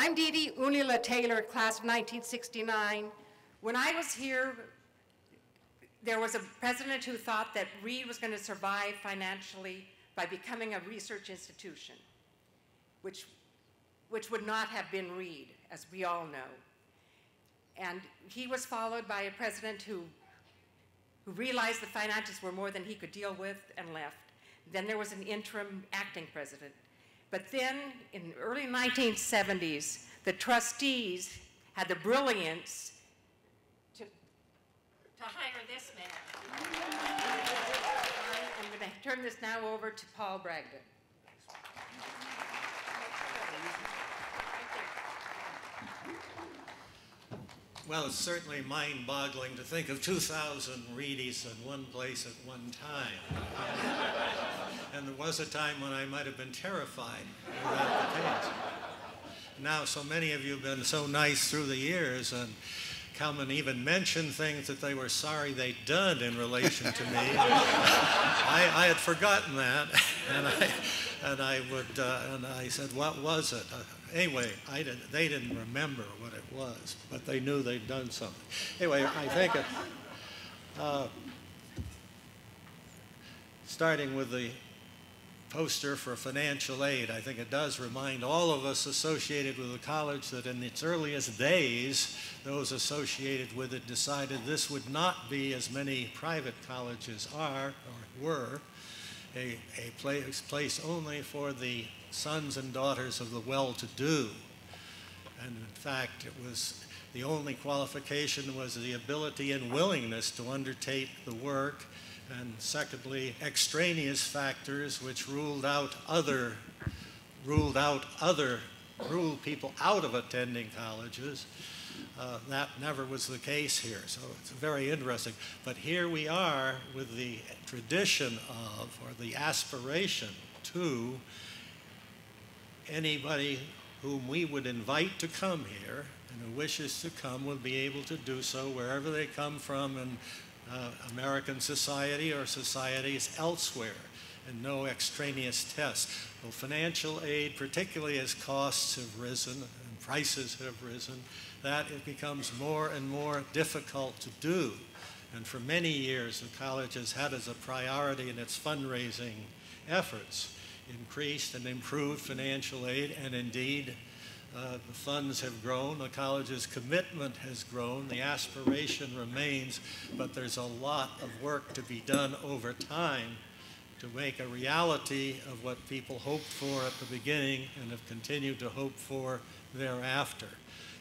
I'm Dee Dee Unila Taylor, class of 1969. When I was here, there was a president who thought that Reed was going to survive financially by becoming a research institution, which would not have been Reed, as we all know. And he was followed by a president who realized the finances were more than he could deal with and left. Then there was an interim acting president. But then, in the early 1970s, the trustees had the brilliance to hire this man. I'm going to turn this now over to Paul Bragdon. Well, it's certainly mind-boggling to think of 2,000 Reedies in one place at one time. And there was a time when I might have been terrified of that the case. Now, so many of you have been so nice through the years and come and even mention things that they were sorry they'd done in relation to me. I had forgotten that, and I said, what was it? Anyway, they didn't remember what it was, but they knew they'd done something. Anyway, I think starting with the poster for financial aid, I think it does remind all of us associated with the college that in its earliest days, those associated with it decided this would not be, as many private colleges are or were, a place only for the sons and daughters of the well-to-do. And in fact, it was the only qualification was the ability and willingness to undertake the work, and secondly, extraneous factors which ruled people out of attending colleges. That never was the case here, so it's very interesting. But here we are with the tradition of, or the aspiration to, anybody whom we would invite to come here and who wishes to come will be able to do so wherever they come from in American society or societies elsewhere, and no extraneous tests. Well, financial aid, particularly as costs have risen and prices have risen, that it becomes more and more difficult to do. And for many years, the college has had as a priority in its fundraising efforts increased and improved financial aid, and indeed the funds have grown, the college's commitment has grown, the aspiration remains, but there's a lot of work to be done over time to make a reality of what people hoped for at the beginning and have continued to hope for thereafter.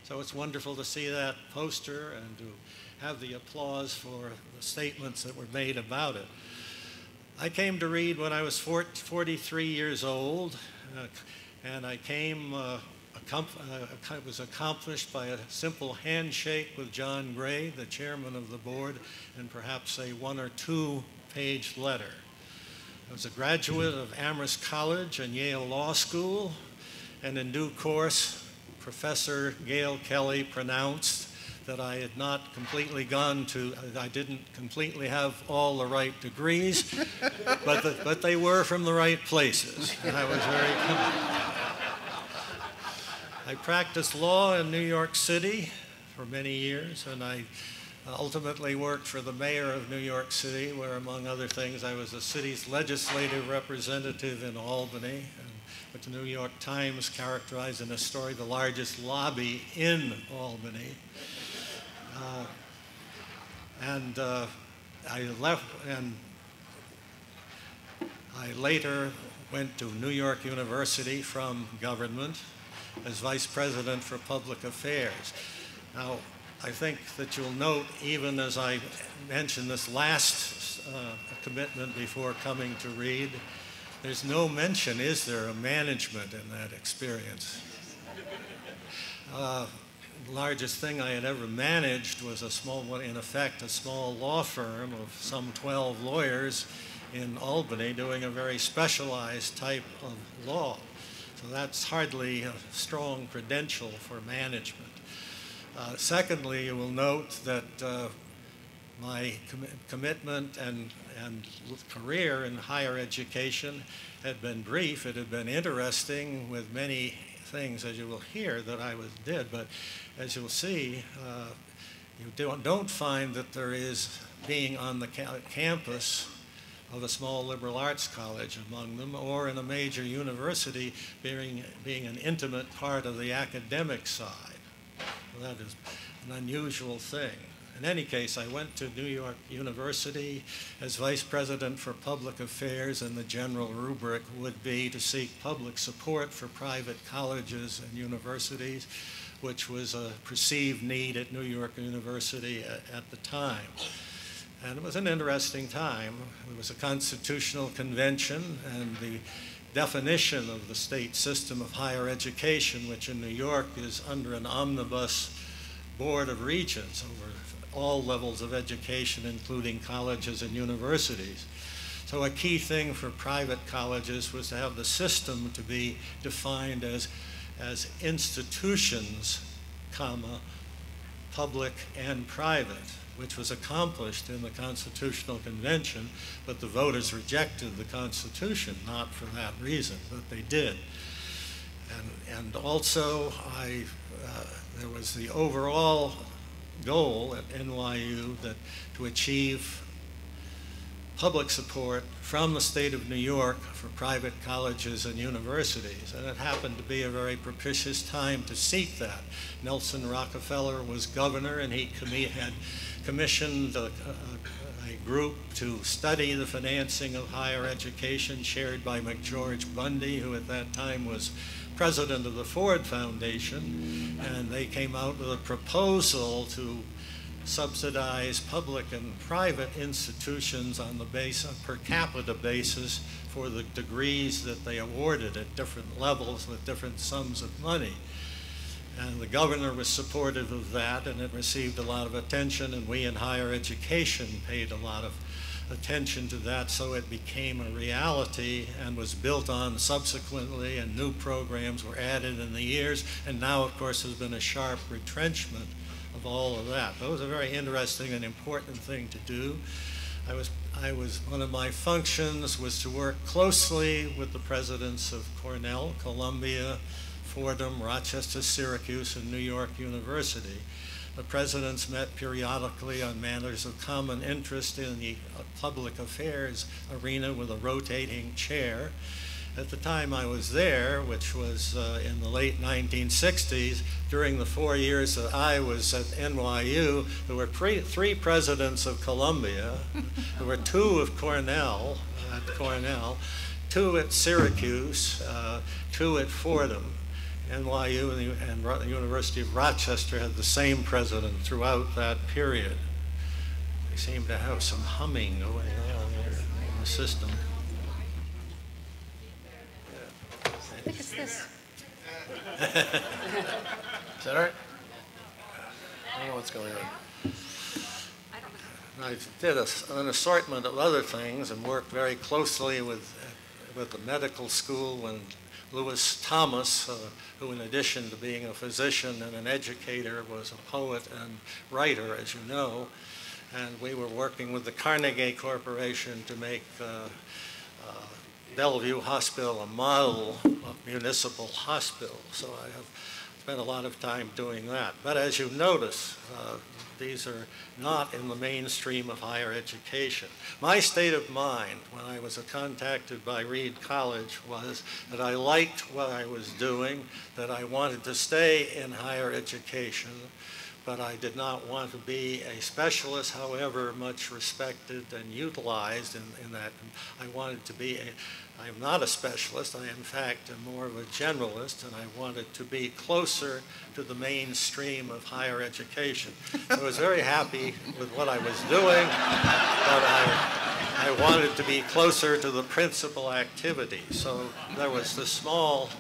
So it's wonderful to see that poster and to have the applause for the statements that were made about it. I came to Reed when I was 43 years old, and I came, it was accomplished by a simple handshake with John Gray, the chairman of the board, and perhaps a 1 or 2 page letter. I was a graduate of Amherst College and Yale Law School, and in due course, Professor Gail Kelly pronounced that I had not completely I didn't completely have all the right degrees, but they were from the right places, and I was very confident. I practiced law in New York City for many years, and I ultimately worked for the mayor of New York City, where, among other things, I was the city's legislative representative in Albany, what the New York Times characterized in a story, the largest lobby in Albany. I left, and I later went to New York University from government as vice president for public affairs. Now, I think that you'll note, even as I mentioned this last commitment before coming to Reed, there's no mention, is there, of management in that experience. The largest thing I had ever managed was a small law firm of some 12 lawyers in Albany doing a very specialized type of law. So that's hardly a strong credential for management. Secondly, you will note that my commitment and career in higher education had been brief. It had been interesting with many things, as you will hear, that I did, but as you'll see, you don't find that there is being on the campus of a small liberal arts college among them, or in a major university being an intimate part of the academic side. Well, that is an unusual thing. In any case, I went to New York University as vice president for public affairs, and the general rubric would be to seek public support for private colleges and universities, which was a perceived need at New York University at the time. And it was an interesting time. It was a constitutional convention, and the definition of the state system of higher education, which in New York is under an omnibus board of regents over all levels of education, including colleges and universities. So a key thing for private colleges was to have the system to be defined as institutions, comma, public and private, which was accomplished in the Constitutional Convention, but the voters rejected the Constitution, not for that reason, but they did. And also, there was the overall goal at NYU to achieve public support from the state of New York for private colleges and universities, and it happened to be a very propitious time to seek that. Nelson Rockefeller was governor, and he had commissioned a group to study the financing of higher education, chaired by McGeorge Bundy, who at that time was president of the Ford Foundation, and they came out with a proposal to subsidize public and private institutions on the per capita basis for the degrees that they awarded at different levels with different sums of money. And the governor was supportive of that, and it received a lot of attention, and we in higher education paid a lot of attention to that, so it became a reality and was built on subsequently, and new programs were added in the years, and now, of course, there's been a sharp retrenchment of all of that. That was a very interesting and important thing to do. One of my functions was to work closely with the presidents of Cornell, Columbia, Fordham, Rochester, Syracuse, and New York University. The presidents met periodically on matters of common interest in the public affairs arena with a rotating chair. At the time I was there, which was in the late 1960s, during the 4 years that I was at NYU, there were three presidents of Columbia, there were 2 of Cornell, two at Syracuse, 2 at Fordham. NYU and the University of Rochester had the same president throughout that period. They seem to have some humming going on there in the system. I think it's this. Is that all right? I don't know what's going on. I did an assortment of other things and worked very closely with the medical school when Lewis Thomas, who in addition to being a physician and an educator was a poet and writer, as you know, and we were working with the Carnegie Corporation to make Bellevue Hospital a model municipal hospital. So I have spent a lot of time doing that. But as you notice, these are not in the mainstream of higher education. My state of mind when I was contacted by Reed College was that I liked what I was doing, that I wanted to stay in higher education, but I did not want to be a specialist, however much respected and utilized in that. I wanted to be I am not a specialist. I, in fact, am more of a generalist, and I wanted to be closer to the mainstream of higher education. I was very happy with what I was doing, but I wanted to be closer to the principal activity. So there was this small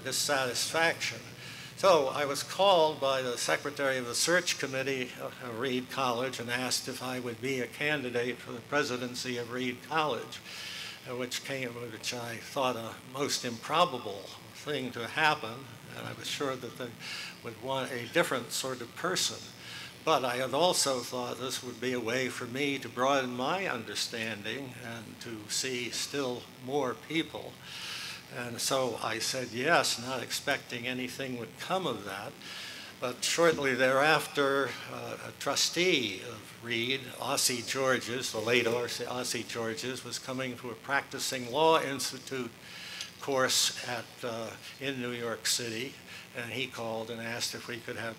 dissatisfaction. So I was called by the secretary of the search committee of Reed College and asked if I would be a candidate for the presidency of Reed College, which I thought a most improbable thing to happen, and I was sure that they would want a different sort of person. But I had also thought this would be a way for me to broaden my understanding and to see still more people. And so I said yes, not expecting anything would come of that. But shortly thereafter, a trustee of Reed, Ossie Georges, the late Ossie Georges, was coming to a practicing law institute course in New York City, and he called and asked if we could have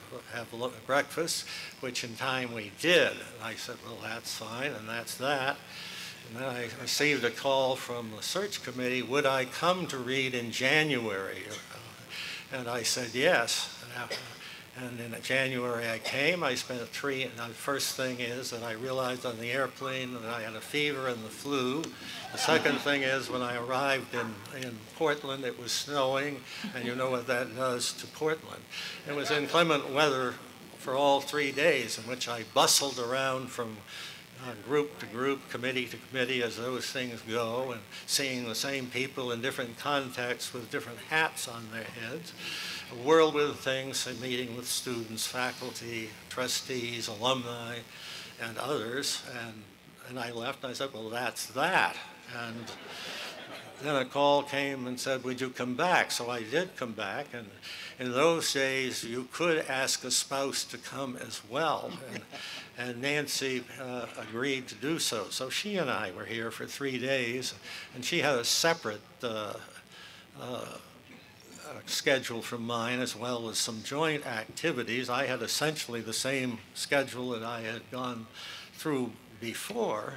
breakfast, which in time we did. And I said, well, that's fine, and that's that. And then I received a call from the search committee, would I come to Reed in January? And I said yes. And in January I came. I spent and the first thing is that I realized on the airplane that I had a fever and the flu. The second thing is when I arrived in Portland, it was snowing, and you know what that does to Portland. It was inclement weather for all 3 days, in which I bustled around from group to group, committee to committee, as those things go, and seeing the same people in different contexts with different hats on their heads. A whirlwind of things, meeting with students, faculty, trustees, alumni, and others. And I left, and I said, well, that's that. And then a call came and said, would you come back? So I did come back, and in those days, you could ask a spouse to come as well. And Nancy agreed to do so. So she and I were here for 3 days, and she had a separate schedule from mine, as well as some joint activities. I had essentially the same schedule that I had gone through before.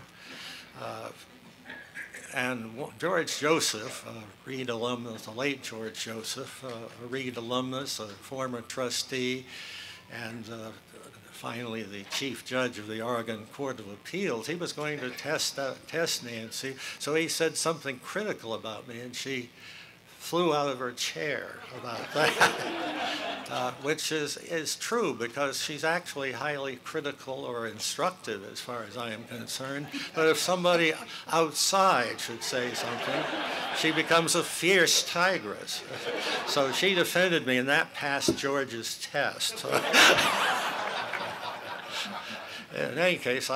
And George Joseph, a Reed alumnus, the late George Joseph, a Reed alumnus, a former trustee, and finally the chief judge of the Oregon Court of Appeals, he was going to test Nancy. So he said something critical about me, and she flew out of her chair about that, which is true, because she's actually highly critical or instructive as far as I am concerned. But if somebody outside should say something, she becomes a fierce tigress. So she defended me, and that passed George's test. In any case,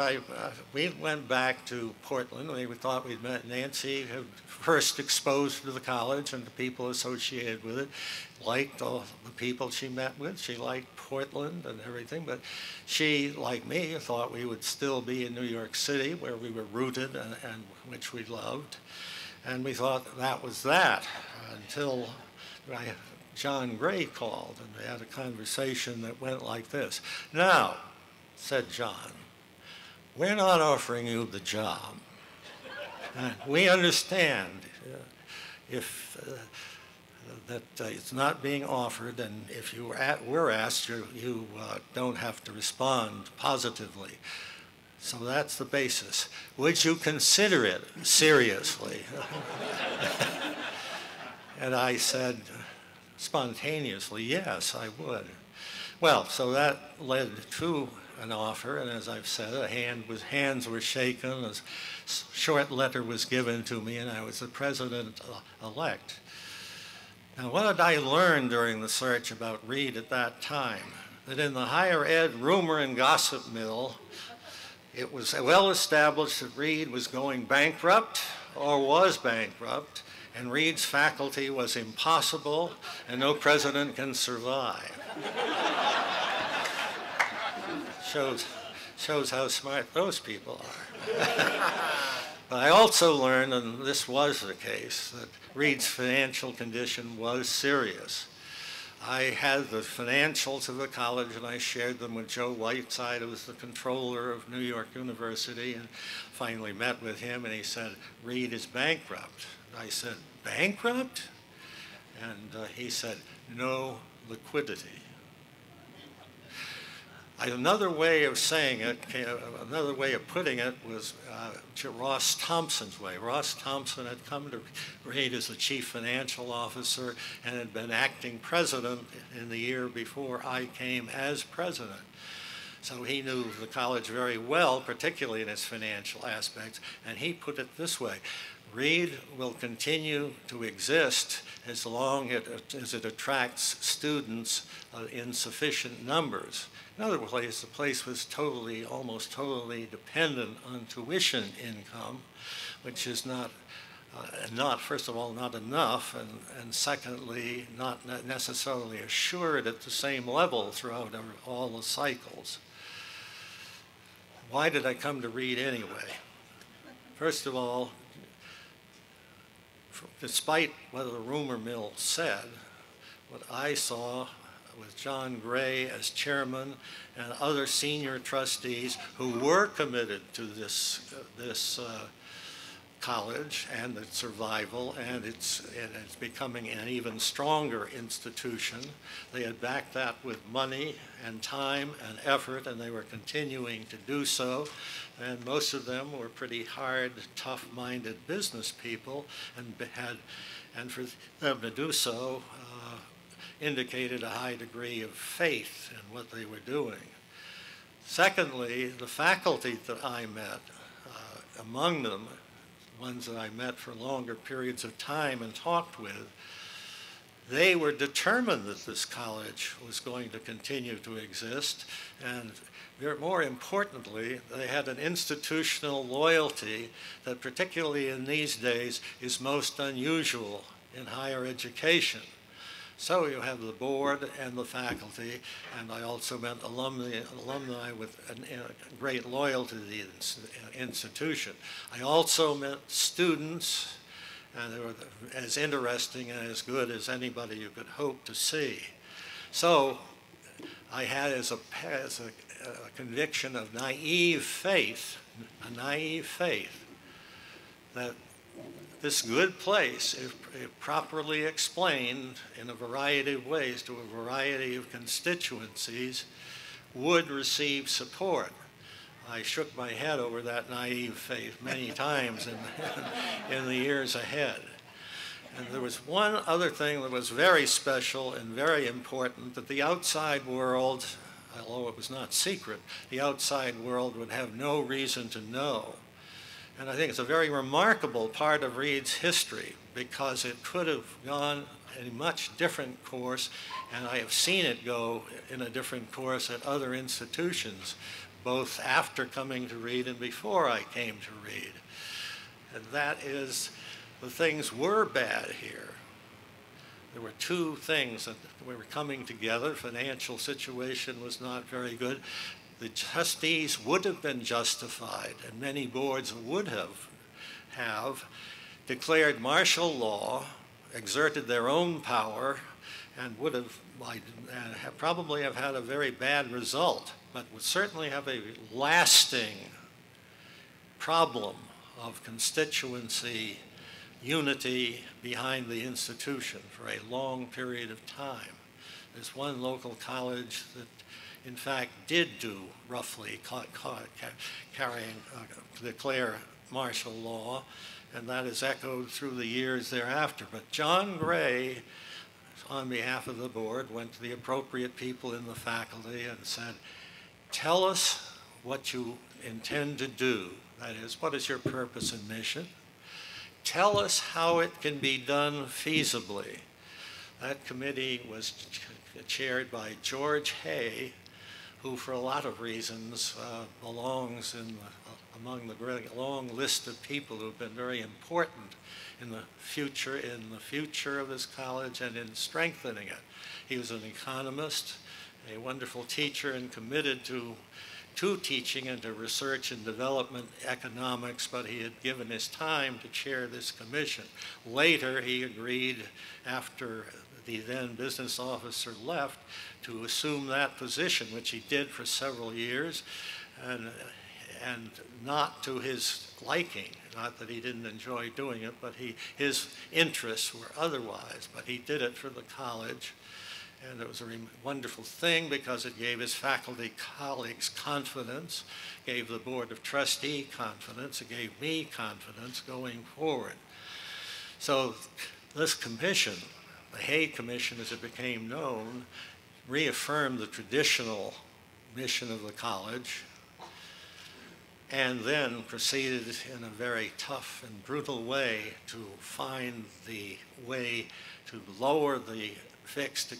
we went back to Portland. We thought we'd met Nancy, first exposed to the college and the people associated with it, liked all the people she met with. She liked Portland and everything, but she, like me, thought we would still be in New York City, where we were rooted and which we loved. And we thought that was that, until John Gray called, and we had a conversation that went like this. Now, said John, we're not offering you the job. We understand that it's not being offered, and if you were asked, you don't have to respond positively. So that's the basis. Would you consider it seriously? And I said spontaneously, yes, I would. Well, so that led to an offer, and as I've said, hands were shaken, a short letter was given to me, and I was the president-elect. Now, what did I learn during the search about Reed at that time? That in the higher ed rumor and gossip mill, it was well established that Reed was going bankrupt, or was bankrupt, and Reed's faculty was impossible, and no president can survive. Shows how smart those people are. But I also learned, and this was the case, that Reed's financial condition was serious. I had the financials of the college, and I shared them with Joe Whiteside, who was the controller of New York University, and finally met with him, and he said, Reed is bankrupt. I said, bankrupt? And he said, no liquidity. Another way of saying it, another way of putting it was Ross Thompson's way. Ross Thompson had come to Reed as the chief financial officer and had been acting president in the year before I came as president. So he knew the college very well, particularly in its financial aspects, and he put it this way. Reed will continue to exist as long as it attracts students in sufficient numbers. In other words, the place was almost totally dependent on tuition income, which is not not, first of all, not enough, and secondly, not necessarily assured at the same level throughout all the cycles. Why did I come to Reed anyway? First of all, despite what the rumor mill said, what I saw with John Gray as chairman and other senior trustees who were committed to this college and its survival and it's becoming an even stronger institution. They had backed that with money and time and effort, and they were continuing to do so. And most of them were pretty hard, tough-minded business people, and for them to do so indicated a high degree of faith in what they were doing. Secondly, the faculty that I met, among them, ones that I met for longer periods of time and talked with, they were determined that this college was going to continue to exist, and more importantly, they had an institutional loyalty that, particularly in these days, is most unusual in higher education. So you have the board and the faculty, and I also met alumni with a great loyalty to the institution. I also met students, and they were as interesting and as good as anybody you could hope to see. So I had as a conviction of naive faith, that this good place, if properly explained in a variety of ways to a variety of constituencies, would receive support. I shook my head over that naive faith many times in the years ahead. And there was one other thing that was very special and very important, that the outside world, although it was not secret, the outside world would have no reason to know. And I think it's a very remarkable part of Reed's history, because it could have gone a much different course, and I have seen it go in a different course at other institutions, both after coming to Reed and before I came to Reed. And that is, the things were bad here. There were two things that were coming together. Financial situation was not very good. The trustees would have been justified, and many boards would have declared martial law, exerted their own power, and would have probably have had a very bad result, but would certainly have a lasting problem of constituency unity behind the institution for a long period of time. There's one local college that in fact did do roughly declare martial law, and that is echoed through the years thereafter. But John Gray, on behalf of the board, went to the appropriate people in the faculty and said, tell us what you intend to do. That is, what is your purpose and mission? Tell us how it can be done feasibly. That committee was chaired by George Hay, who for a lot of reasons belongs among the long list of people who have been very important in the future of this college and in strengthening it. He was an economist, a wonderful teacher, and committed to teaching and to research and development economics, but he had given his time to chair this commission. Later, he agreed, after the then business officer left, to assume that position, which he did for several years, and not to his liking. Not that he didn't enjoy doing it, but his interests were otherwise. But he did it for the college, and it was a wonderful thing because it gave his faculty colleagues confidence, gave the Board of Trustees confidence, it gave me confidence going forward. So this commission, the Hay Commission as it became known, reaffirmed the traditional mission of the college, and then proceeded in a very tough and brutal way to find the way to lower the fixed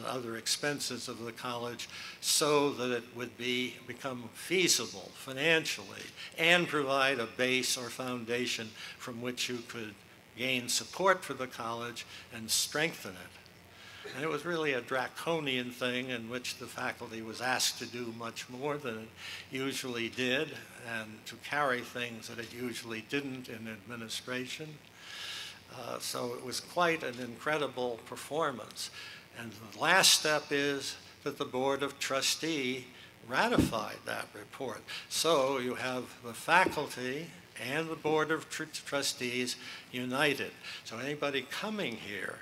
other expenses of the college so that it would become feasible financially and provide a base or foundation from which you could gain support for the college and strengthen it. And it was really a draconian thing in which the faculty was asked to do much more than it usually did, and to carry things that it usually didn't in administration. So it was quite an incredible performance. And the last step is that the Board of Trustees ratified that report. So you have the faculty and the Board of Trustees united. So anybody coming here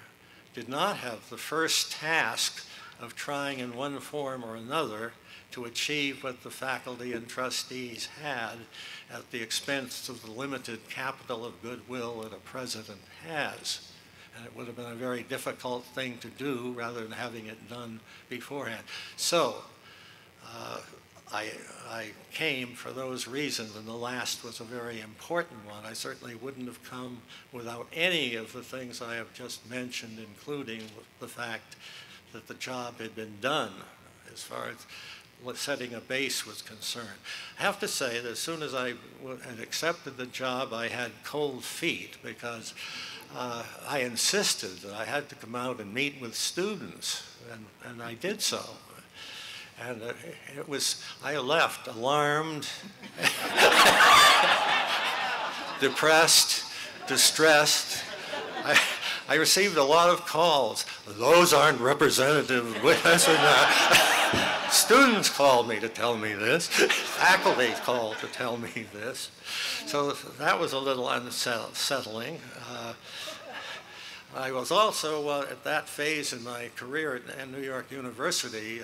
did not have the first task of trying in one form or another to achieve what the faculty and trustees had at the expense of the limited capital of goodwill that a president has. And it would have been a very difficult thing to do rather than having it done beforehand. So I came for those reasons, and the last was a very important one. I certainly wouldn't have come without any of the things I have just mentioned, including the fact that the job had been done as far as setting a base was concerned. I have to say that as soon as I had accepted the job, I had cold feet, because I insisted that I had to come out and meet with students, and I did so. And I left alarmed, depressed, distressed. I received a lot of calls. Those aren't representative. Students called me to tell me this. Faculty called to tell me this. So that was a little unsettling. I was also at that phase in my career at New York University.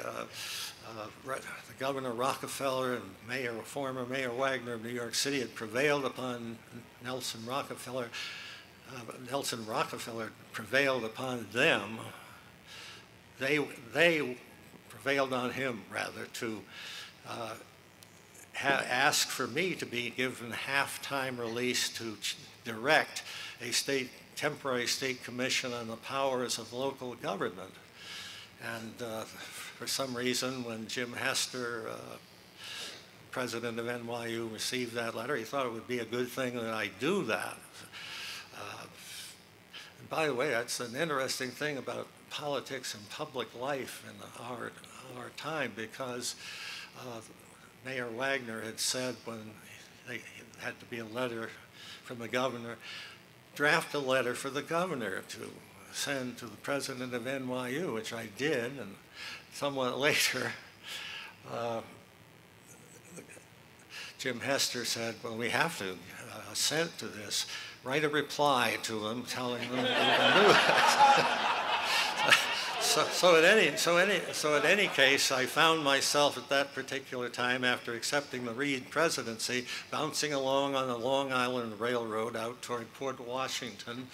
The Governor Rockefeller and former Mayor Wagner of New York City had prevailed upon Nelson Rockefeller. Nelson Rockefeller prevailed upon them. They prevailed on him, rather, to ask for me to be given half-time release to direct a temporary state commission on the powers of local government. And for some reason, when Jim Hester, president of NYU, received that letter, he thought it would be a good thing that I do that. And by the way, that's an interesting thing about politics and public life in our time, because Mayor Wagner had said, when there had to be a letter from the governor, draft a letter for the governor to send to the president of NYU, which I did, and somewhat later, Jim Hester said, well, we have to assent to this. Write a reply to him telling them that we can do it. So at any case, I found myself at that particular time, after accepting the Reed presidency, bouncing along on the Long Island Railroad out toward Port Washington,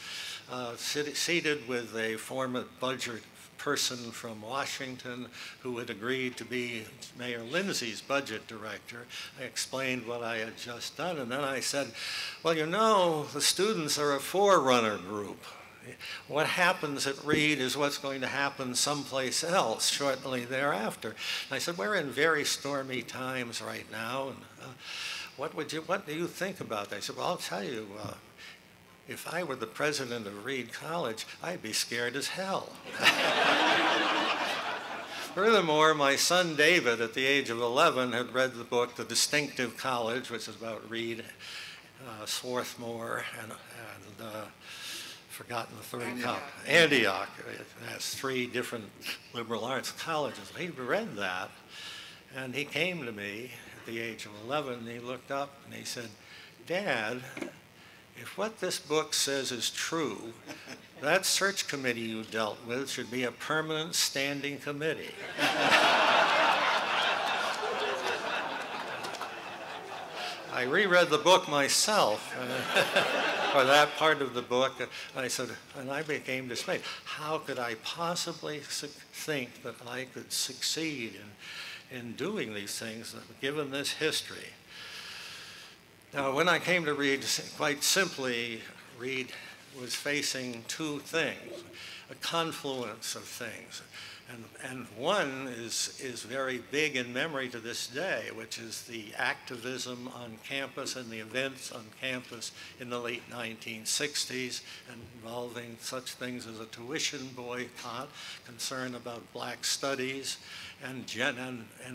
seated with a former budget person from Washington who had agreed to be Mayor Lindsay's budget director. I explained what I had just done, and then I said, well, you know, the students are a forerunner group. What happens at Reed is what's going to happen someplace else shortly thereafter. And I said, we're in very stormy times right now, and what do you think about that? I said, well, I'll tell you, if I were the president of Reed College, I'd be scared as hell. Furthermore, my son David, at the age of 11, had read the book The Distinctive College, which is about Reed, Swarthmore, and forgotten the third college, Antioch. It has 3 different liberal arts colleges. He read that, and he came to me at the age of 11, and he looked up and he said, Dad, if what this book says is true, that search committee you dealt with should be a permanent standing committee. I reread the book myself, or that part of the book, and I said, and I became dismayed. How could I possibly think that I could succeed in doing these things, given this history? Now, when I came to Reed, quite simply, Reed was facing 2 things, a confluence of things. And one is very big in memory to this day, which is the activism on campus and the events on campus in the late 1960s, involving such things as a tuition boycott, concern about black studies, and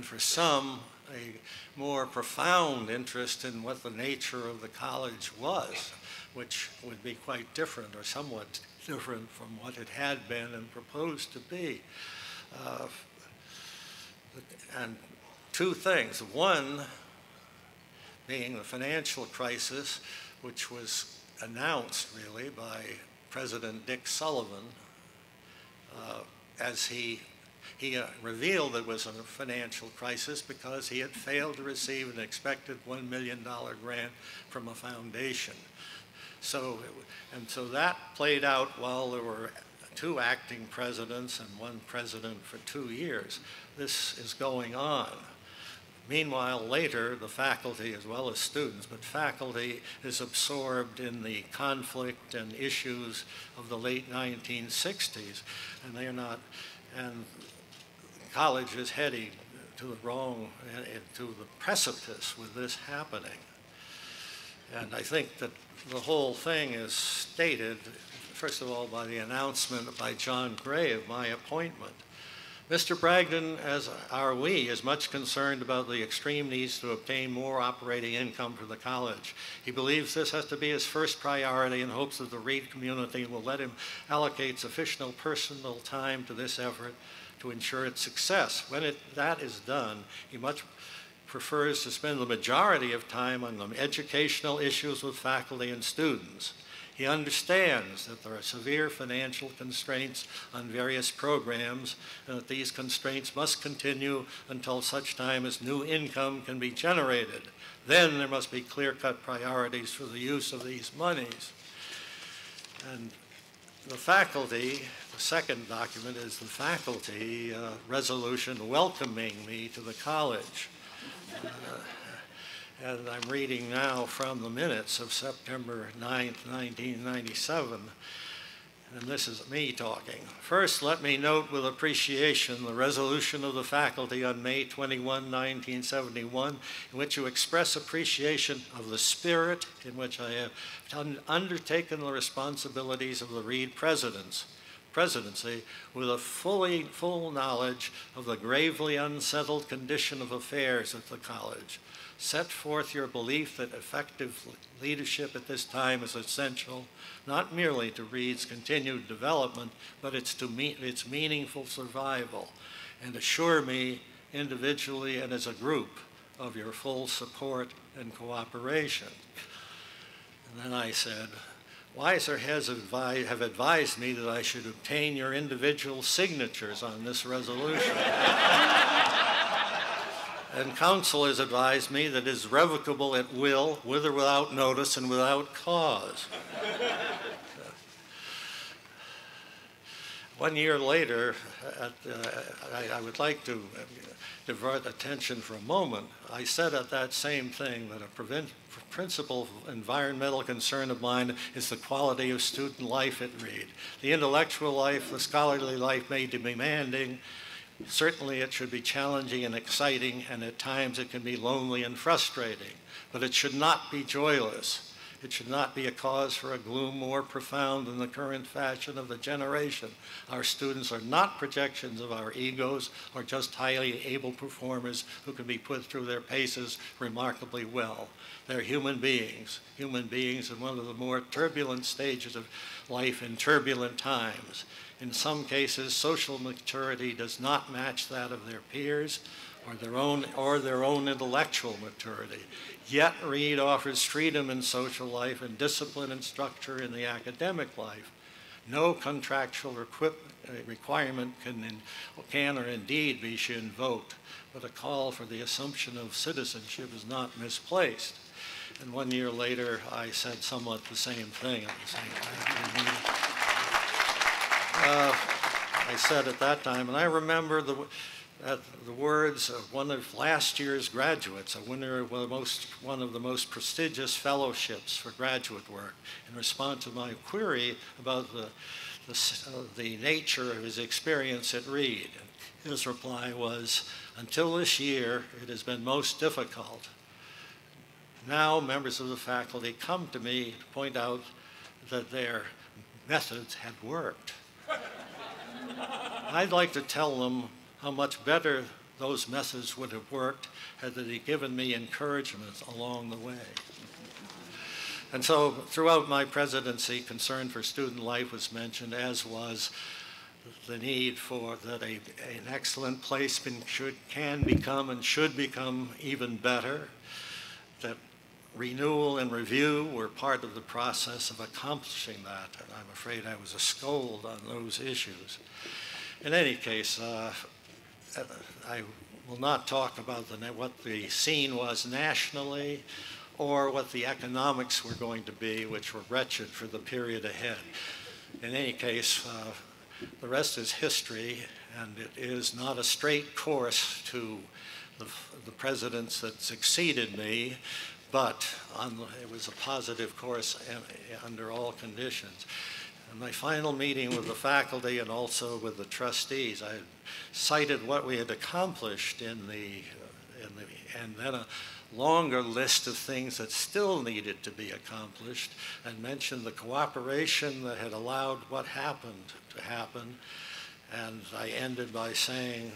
for some, a more profound interest in what the nature of the college was, which would be quite different or somewhat different from what it had been and proposed to be. And two things. One being the financial crisis, which was announced really by President Dick Sullivan as he revealed it was a financial crisis because he had failed to receive an expected $1 million grant from a foundation. So that played out while there were two acting presidents and one president for 2 years. This is going on. Meanwhile, later, the faculty, as well as students, but faculty is absorbed in the conflict and issues of the late 1960s, and they're not, and college is heading to the wrong, to the precipice with this happening. And I think that the whole thing is stated, first of all, by the announcement by John Gray of my appointment. Mr. Bragdon, as are we, is much concerned about the extreme needs to obtain more operating income for the college. He believes this has to be his first priority and hopes that the Reed community will let him allocate sufficient personal time to this effort to ensure its success. When that is done, he much prefers to spend the majority of time on the educational issues with faculty and students. He understands that there are severe financial constraints on various programs and that these constraints must continue until such time as new income can be generated. Then there must be clear-cut priorities for the use of these monies. And the faculty, the second document is the faculty resolution welcoming me to the college. And I'm reading now from the minutes of September 9th, 1997, and this is me talking. First, let me note with appreciation the resolution of the faculty on May 21, 1971, in which you express appreciation of the spirit in which I have undertaken the responsibilities of the Reed presidency with a full knowledge of the gravely unsettled condition of affairs at the college. Set forth your belief that effective leadership at this time is essential, not merely to Reed's continued development, but its meaningful survival, and assure me individually and as a group of your full support and cooperation. And then I said, wiser heads have advised me that I should obtain your individual signatures on this resolution. And counsel has advised me that it is revocable at will, with or without notice and without cause. 1 year later, I would like to divert attention for a moment. I said at that same thing that a principal environmental concern of mine is the quality of student life at Reed. The intellectual life, the scholarly life may be demanding. Certainly it should be challenging and exciting, and at times it can be lonely and frustrating, but it should not be joyless. It should not be a cause for a gloom more profound than the current fashion of the generation. Our students are not projections of our egos or just highly able performers who can be put through their paces remarkably well. They're human beings in one of the more turbulent stages of life in turbulent times. In some cases, social maturity does not match that of their peers or their own intellectual maturity. Yet Reed offers freedom in social life and discipline and structure in the academic life. No contractual requirement can or indeed be invoked, but a call for the assumption of citizenship is not misplaced. And 1 year later, I said somewhat the same thing at the same time. I said at that time, and I remember the words of one of last year's graduates, a winner of one of the most prestigious fellowships for graduate work, in response to my query about the the nature of his experience at Reed. His reply was, "Until this year, it has been most difficult. Now, members of the faculty come to me to point out that their methods had worked. I'd like to tell them how much better those methods would have worked had they given me encouragement along the way." And so throughout my presidency, concern for student life was mentioned, as was the need for that an excellent place can become and should become even better, that renewal and review were part of the process of accomplishing that, and I'm afraid I was a scold on those issues. In any case, I will not talk about what the scene was nationally or what the economics were going to be, which were wretched for the period ahead. In any case, the rest is history, and it is not a straight course to the presidents that succeeded me, but it was a positive course under all conditions. In my final meeting with the faculty and also with the trustees, I cited what we had accomplished and then a longer list of things that still needed to be accomplished, and mentioned the cooperation that had allowed what happened to happen. And I ended by saying,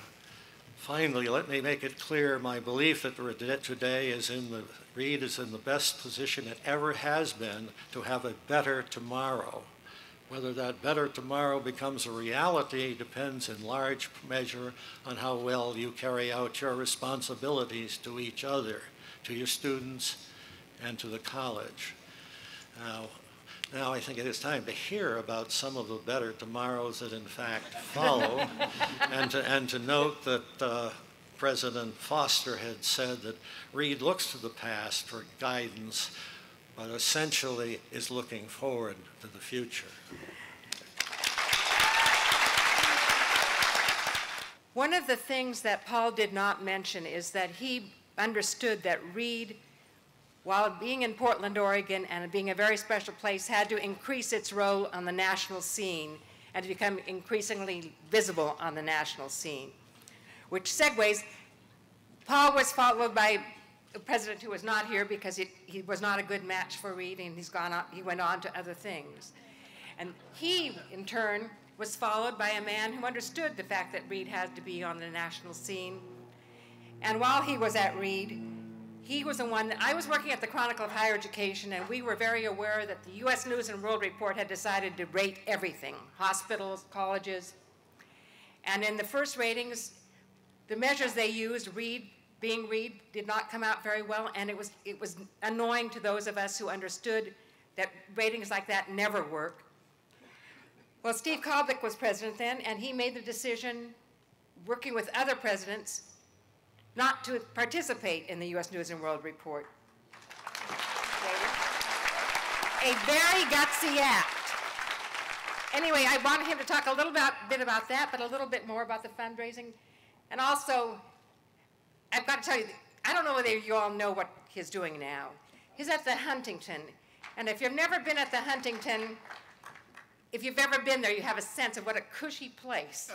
finally, let me make it clear, my belief that today Reed is in the best position it ever has been to have a better tomorrow. Whether that better tomorrow becomes a reality depends in large measure on how well you carry out your responsibilities to each other, to your students, and to the college. Now I think it is time to hear about some of the better tomorrows that in fact follow, and to note that President Foster had said that Reed looks to the past for guidance, but essentially is looking forward to the future. One of the things that Paul did not mention is that he understood that Reed, while being in Portland, Oregon, and being a very special place, had to increase its role on the national scene and to become increasingly visible on the national scene. Which segues, Paul was followed by a president who was not here because he was not a good match for Reed, and he went on to other things. And he, in turn, was followed by a man who understood the fact that Reed had to be on the national scene. And while he was at Reed, he was the one I was working at the Chronicle of Higher Education, and we were very aware that the U.S. News and World Report had decided to rate everything, hospitals, colleges. And in the first ratings, the measures they used, being Reed, did not come out very well, and it was annoying to those of us who understood that ratings like that never work. Well, Steve Kalbick was president then, and he made the decision, working with other presidents, not to participate in the U.S. News and World Report. A very gutsy act. Anyway, I wanted him to talk a little bit about that, but a little bit more about the fundraising. And also, I've got to tell you, I don't know whether you all know what he's doing now. He's at the Huntington. And if you've never been at the Huntington, if you've ever been there, you have a sense of what a cushy place.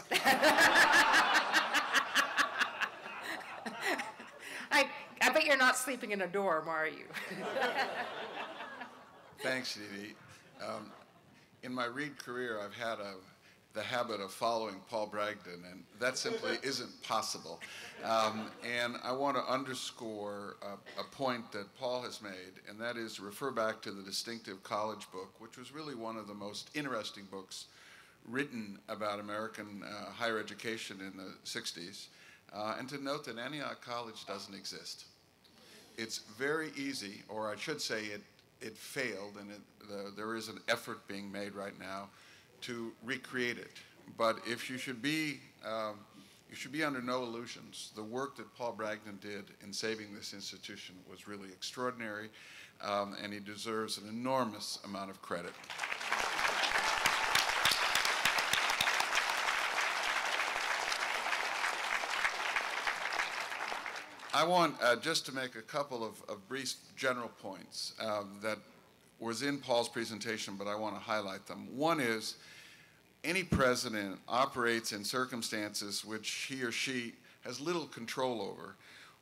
I bet you're not sleeping in a dorm, are you? Thanks, Dee Dee. In my Reed career, I've had the habit of following Paul Bragdon, and that simply isn't possible. And I want to underscore a point that Paul has made, and that is to refer back to the Distinctive College book, which was really one of the most interesting books written about American higher education in the 60s, and to note that Antioch College doesn't exist. It's very easy, or I should say it failed, and there is an effort being made right now to recreate it. But if you should be under no illusions. The work that Paul Bragdon did in saving this institution was really extraordinary, and he deserves an enormous amount of credit. I want just to make a couple of brief general points that was in Paul's presentation, but I want to highlight them. One is, any president operates in circumstances which he or she has little control over.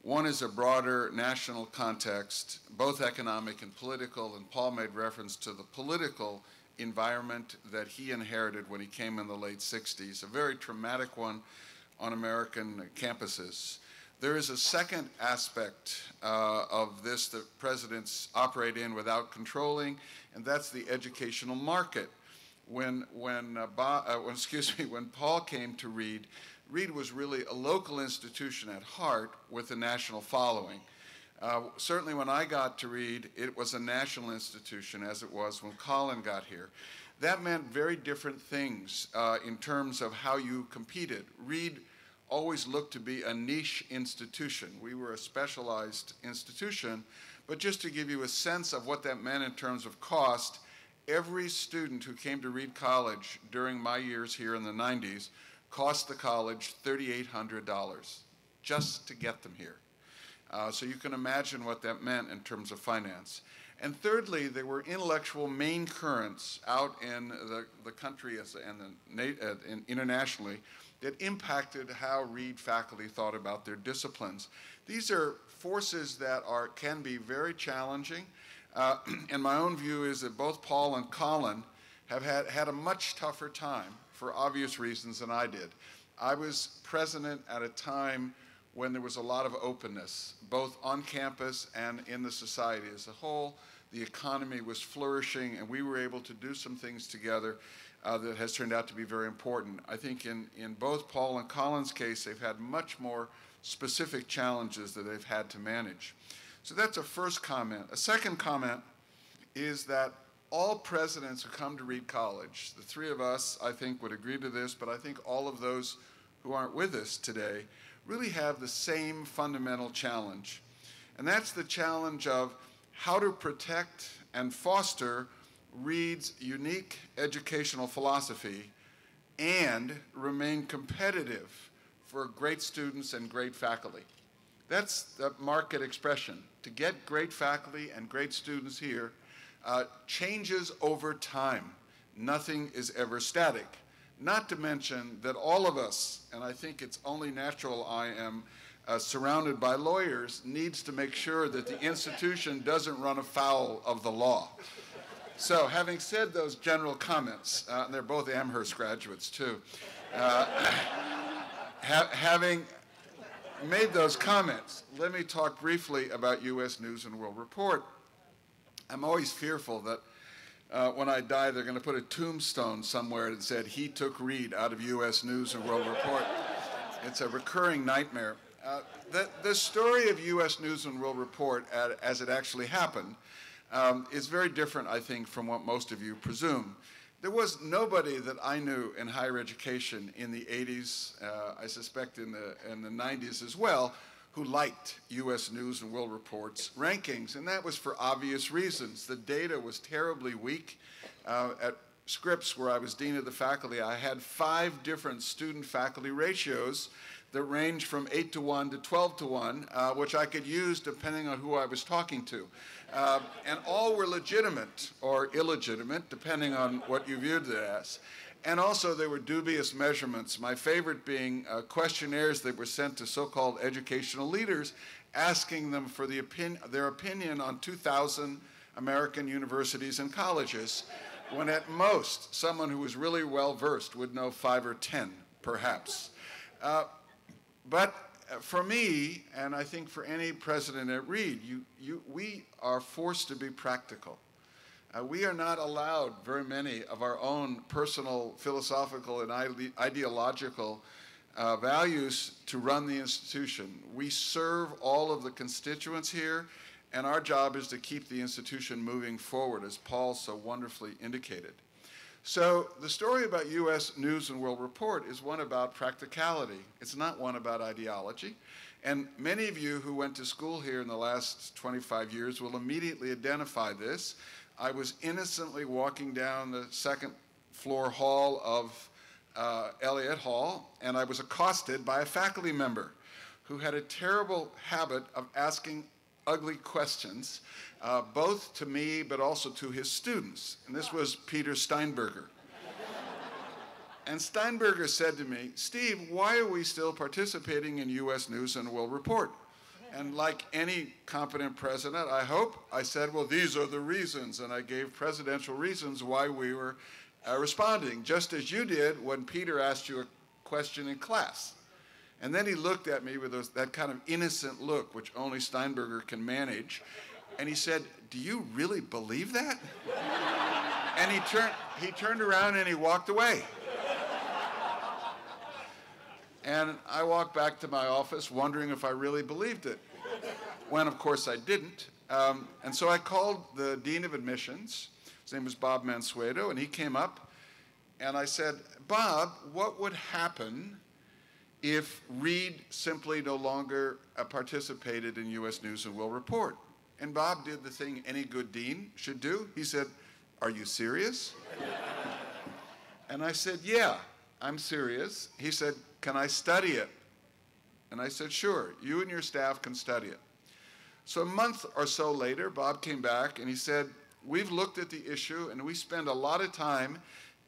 One is a broader national context, both economic and political, and Paul made reference to the political environment that he inherited when he came in the late 60s, a very traumatic one on American campuses. There is a second aspect of this that presidents operate in without controlling, and that's the educational market. When Paul came to Reed, Reed was really a local institution at heart with a national following. Certainly when I got to Reed, it was a national institution, as it was when Colin got here. That meant very different things in terms of how you competed. Reed always looked to be a niche institution. We were a specialized institution, but just to give you a sense of what that meant in terms of cost, every student who came to Reed College during my years here in the 90s cost the college $3,800 just to get them here. So you can imagine what that meant in terms of finance. And thirdly, there were intellectual main currents out in the country and internationally that impacted how Reed faculty thought about their disciplines. These are forces that can be very challenging. And my own view is that both Paul and Colin have had a much tougher time for obvious reasons than I did. I was president at a time when there was a lot of openness, both on campus and in the society as a whole. The economy was flourishing, and we were able to do some things together that has turned out to be very important. I think in both Paul and Colin's case, they've had much more specific challenges that they've had to manage. So that's a first comment. A second comment is that all presidents who come to Reed College, the three of us, I think, would agree to this, but I think all of those who aren't with us today really have the same fundamental challenge. And that's the challenge of how to protect and foster Reed's unique educational philosophy and remain competitive for great students and great faculty. That's the market expression. To get great faculty and great students here changes over time. Nothing is ever static. Not to mention that all of us, and I think it's only natural I am surrounded by lawyers, needs to make sure that the institution doesn't run afoul of the law. So having said those general comments, and they're both Amherst graduates too, having made those comments, let me talk briefly about U.S. News and World Report. I'm always fearful that when I die, they're going to put a tombstone somewhere that said, "He took Reed out of U.S. News and World Report." It's a recurring nightmare. The story of U.S. News and World Report, as it actually happened, is very different, I think, from what most of you presume. There was nobody that I knew in higher education in the 80s, I suspect in the 90s as well, who liked U.S. News and World Report's rankings, and that was for obvious reasons. The data was terribly weak. At Scripps, where I was dean of the faculty, I had 5 different student-faculty ratios that ranged from 8 to 1 to 12 to 1, which I could use depending on who I was talking to. And all were legitimate or illegitimate, depending on what you viewed it as. And also there were dubious measurements, my favorite being questionnaires that were sent to so-called educational leaders, asking them for their opinion on 2,000 American universities and colleges, when at most someone who was really well-versed would know 5 or 10, perhaps. But for me, and I think for any president at Reed, we are forced to be practical. We are not allowed very many of our own personal, philosophical, and ideological values to run the institution. We serve all of the constituents here, and our job is to keep the institution moving forward, as Paul so wonderfully indicated. So the story about U.S. News and World Report is one about practicality. It's not one about ideology. And many of you who went to school here in the last 25 years will immediately identify this. I was innocently walking down the second floor hall of Elliott Hall, and I was accosted by a faculty member who had a terrible habit of asking ugly questions, both to me but also to his students. And this was Peter Steinberger. And Steinberger said to me, Steve, why are we still participating in U.S. News and World Report? And like any competent president, I hope, I said, well, these are the reasons. And I gave presidential reasons why we were responding, just as you did when Peter asked you a question in class. And then he looked at me with that kind of innocent look, which only Steinberger can manage. And he said, do you really believe that? And he turned around and he walked away. And I walked back to my office wondering if I really believed it, when of course I didn't. And so I called the Dean of Admissions. His name was Bob Mansueto, and he came up, and I said, Bob, what would happen if Reed simply no longer participated in U.S. News and World Report? And Bob did the thing any good dean should do. He said, are you serious? And I said, yeah, I'm serious. He said, can I study it? And I said, sure, you and your staff can study it. So a month or so later, Bob came back and he said, we've looked at the issue and we spend a lot of time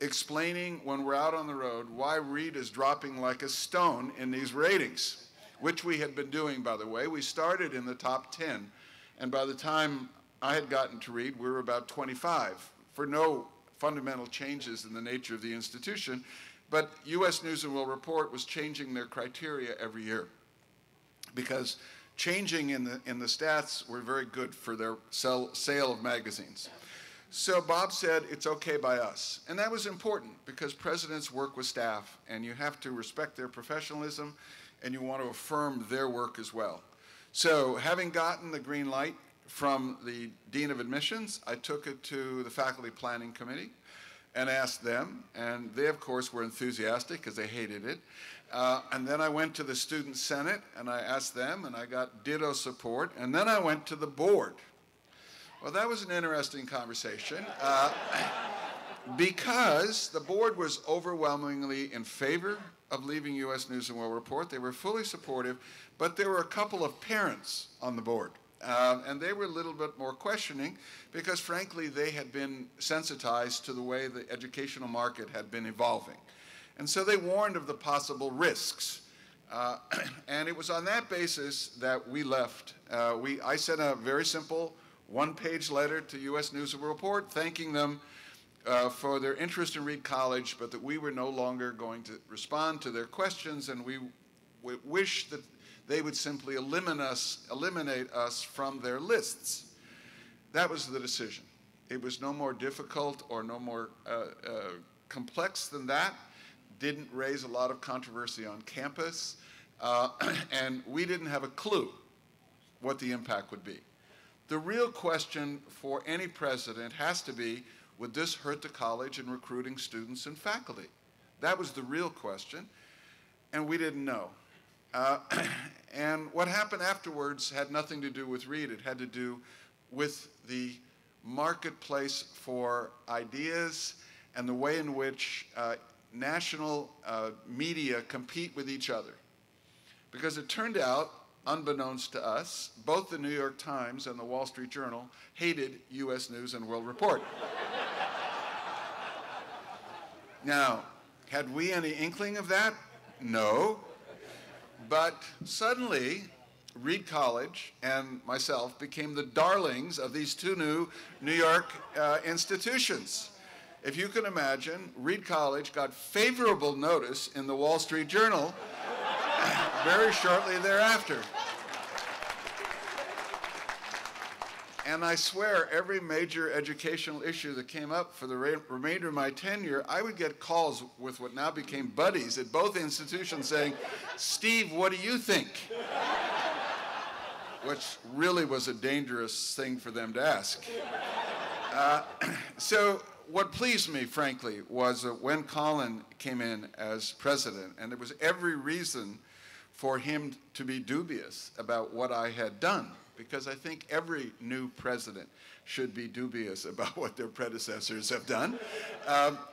explaining when we're out on the road why Reed is dropping like a stone in these ratings, which we had been doing, by the way. We started in the top 10, and by the time I had gotten to Reed, we were about 25, for no fundamental changes in the nature of the institution. But U.S. News and World Report was changing their criteria every year, because changing in the stats were very good for their sale of magazines. So Bob said, it's okay by us. And that was important, because presidents work with staff, and you have to respect their professionalism, and you want to affirm their work as well. So having gotten the green light from the Dean of Admissions, I took it to the Faculty Planning Committee and asked them, and they, of course, were enthusiastic because they hated it. And then I went to the Student Senate, and I asked them, and I got ditto support. And then I went to the board. Well, that was an interesting conversation because the board was overwhelmingly in favor of leaving U.S. News and World Report. They were fully supportive, but there were a couple of parents on the board. And they were a little bit more questioning because, frankly, they had been sensitized to the way the educational market had been evolving. And so they warned of the possible risks. And it was on that basis that we left. I sent a very simple one-page letter to U.S. News and World Report thanking them for their interest in Reed College, but that we were no longer going to respond to their questions, and we wish that they would simply eliminate us from their lists. That was the decision. It was no more difficult or no more complex than that. Didn't raise a lot of controversy on campus, and we didn't have a clue what the impact would be. The real question for any president has to be, would this hurt the college in recruiting students and faculty? That was the real question, and we didn't know. And what happened afterwards had nothing to do with Reed. It had to do with the marketplace for ideas and the way in which national media compete with each other. Because it turned out, unbeknownst to us, both the New York Times and the Wall Street Journal hated U.S. News and World Report. Now, had we any inkling of that? No. But suddenly, Reed College and myself became the darlings of these two New York institutions. If you can imagine, Reed College got favorable notice in the Wall Street Journal very shortly thereafter. And I swear, every major educational issue that came up for the remainder of my tenure, I would get calls with what now became buddies at both institutions saying, Steve, what do you think? Which really was a dangerous thing for them to ask. So what pleased me, frankly, was that when Colin came in as president, and there was every reason for him to be dubious about what I had done, because I think every new president should be dubious about what their predecessors have done.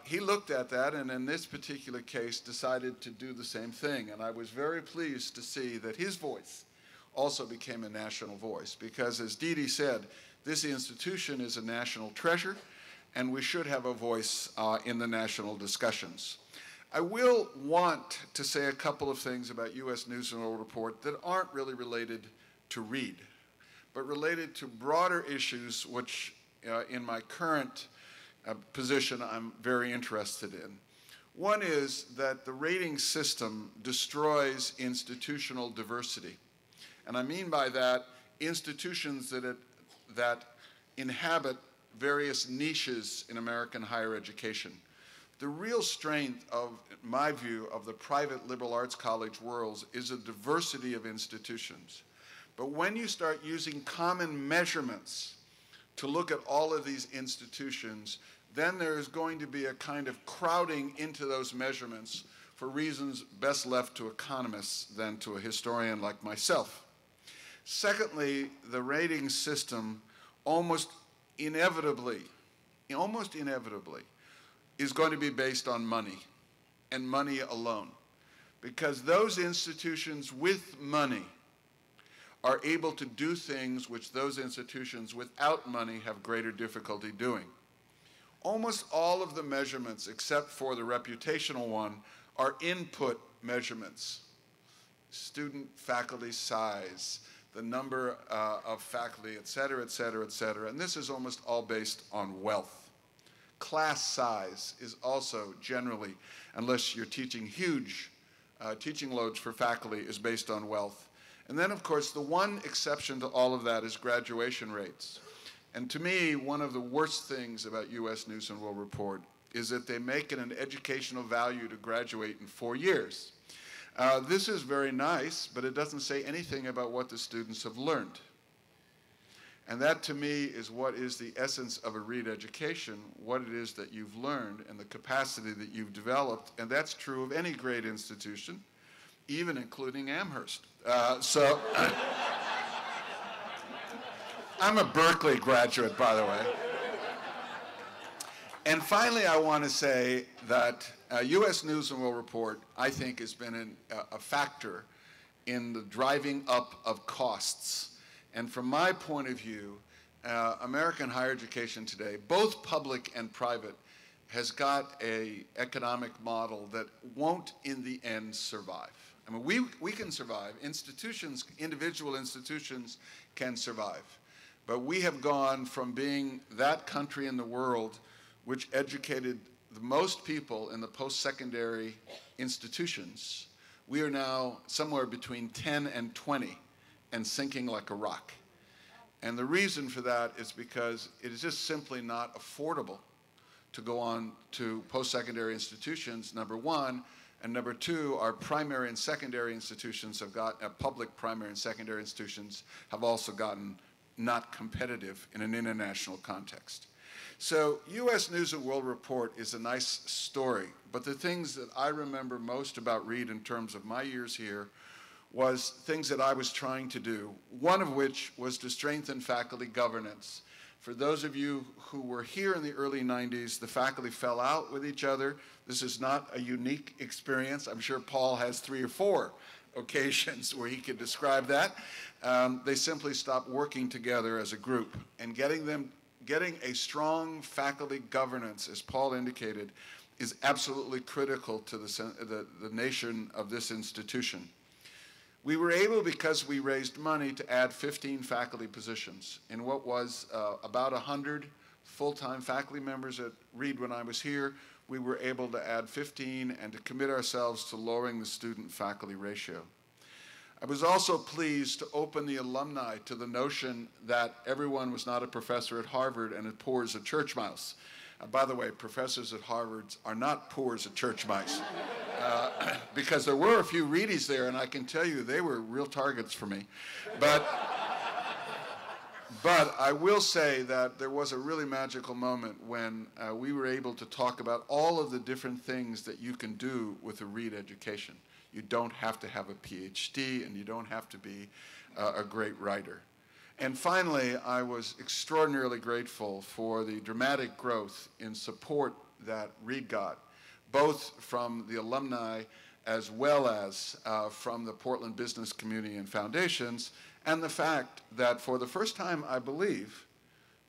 He looked at that, and in this particular case, decided to do the same thing. And I was very pleased to see that his voice also became a national voice, because as Dee Dee said, this institution is a national treasure, and we should have a voice in the national discussions. I will want to say a couple of things about U.S. News and World Report that aren't really related to Reed, but related to broader issues which in my current position I'm very interested in. One is that the rating system destroys institutional diversity. And I mean by that institutions that inhabit various niches in American higher education. The real strength of, in my view, of the private liberal arts college worlds is a diversity of institutions. But when you start using common measurements to look at all of these institutions, then there is going to be a kind of crowding into those measurements for reasons best left to economists than to a historian like myself. Secondly, the rating system almost inevitably is going to be based on money, and money alone. Because those institutions with money are able to do things which those institutions without money have greater difficulty doing. Almost all of the measurements, except for the reputational one, are input measurements. Student faculty size, the number of faculty, et cetera, et cetera, et cetera. And this is almost all based on wealth. Class size is also generally, unless you're teaching huge teaching loads for faculty, is based on wealth. And then, of course, the one exception to all of that is graduation rates. And to me, one of the worst things about U.S. News and World Report is that they make it an educational value to graduate in 4 years. This is very nice, but it doesn't say anything about what the students have learned. And that, to me, is what is the essence of a Reed education, what it is that you've learned and the capacity that you've developed. And that's true of any great institution, even including Amherst. I'm a Berkeley graduate, by the way. And finally, I want to say that U.S. News and World Report, I think, has been a factor in the driving up of costs. And from my point of view, American higher education today, both public and private, has got an economic model that won't in the end survive. I mean, we can survive. Institutions, individual institutions can survive. But we have gone from being that country in the world which educated the most people in the post-secondary institutions. We are now somewhere between 10 and 20. And sinking like a rock. And the reason for that is because it is just simply not affordable to go on to post-secondary institutions, number one, and number two, our primary and secondary institutions have got, public primary and secondary institutions have also gotten not competitive in an international context. So U.S. News and World Report is a nice story, but the things that I remember most about Reed in terms of my years here was things that I was trying to do, one of which was to strengthen faculty governance. For those of you who were here in the early 90s, the faculty fell out with each other. This is not a unique experience. I'm sure Paul has 3 or 4 occasions where he could describe that. They simply stopped working together as a group. And getting a strong faculty governance, as Paul indicated, is absolutely critical to the nation of this institution. We were able, because we raised money, to add 15 faculty positions in what was about 100 full-time faculty members at Reed when I was here. We were able to add 15 and to commit ourselves to lowering the student-faculty ratio. I was also pleased to open the alumni to the notion that everyone was not a professor at Harvard and as poor as a church mouse. By the way, professors at Harvard are not poor as a church mice. Because there were a few Reedies there, and I can tell you they were real targets for me. But I will say that there was a really magical moment when we were able to talk about all of the different things that you can do with a Reed education. You don't have to have a PhD, and you don't have to be a great writer. And finally, I was extraordinarily grateful for the dramatic growth in support that Reed got, both from the alumni as well as from the Portland business community and foundations, and the fact that for the first time, I believe,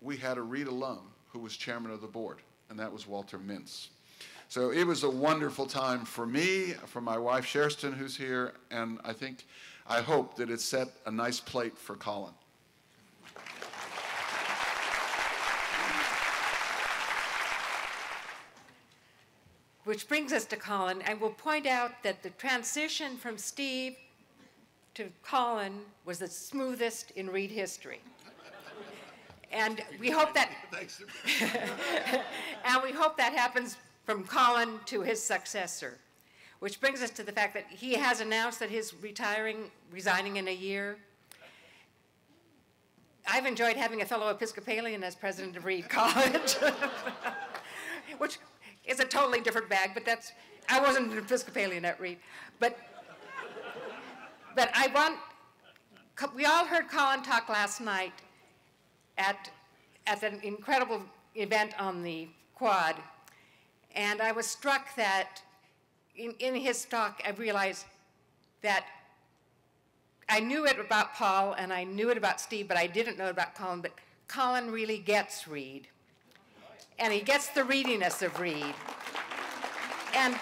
we had a Reed alum who was chairman of the board, and that was Walter Mintz. So it was a wonderful time for me, for my wife Sherston, who's here, and I hope that it set a nice plate for Colin. Which brings us to Colin. I will point out that the transition from Steve to Colin was the smoothest in Reed history. And we hope that and we hope that happens from Colin to his successor. Which brings us to the fact that he has announced that he's resigning in a year. I've enjoyed having a fellow Episcopalian as president of Reed College, which is a totally different bag, but I wasn't an Episcopalian at Reed. But we all heard Colin talk last night at an incredible event on the Quad, and I was struck that in his talk, I realized that I knew it about Paul and I knew it about Steve, but I didn't know about Colin, but Colin really gets Reed. And he gets the readiness of Reed. And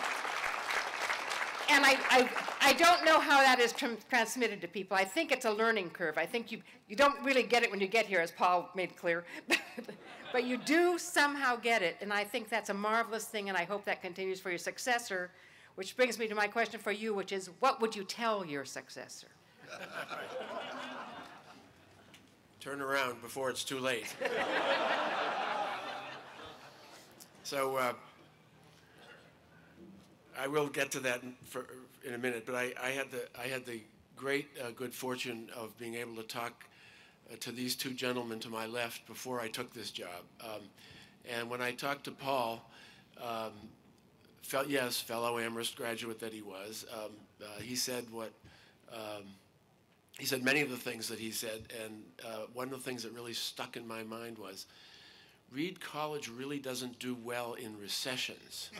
I don't know how that is transmitted to people. I think it's a learning curve. I think you don't really get it when you get here, as Paul made clear. But you do somehow get it, and I think that's a marvelous thing, and I hope that continues for your successor, which brings me to my question for you, which is, what would you tell your successor? Turn around before it's too late. So I will get to that in a minute, but I had the great good fortune of being able to talk to these two gentlemen to my left before I took this job. And when I talked to Paul, fellow Amherst graduate that he was, he said he said many of the things that he said, and one of the things that really stuck in my mind was, Reed College really doesn't do well in recessions.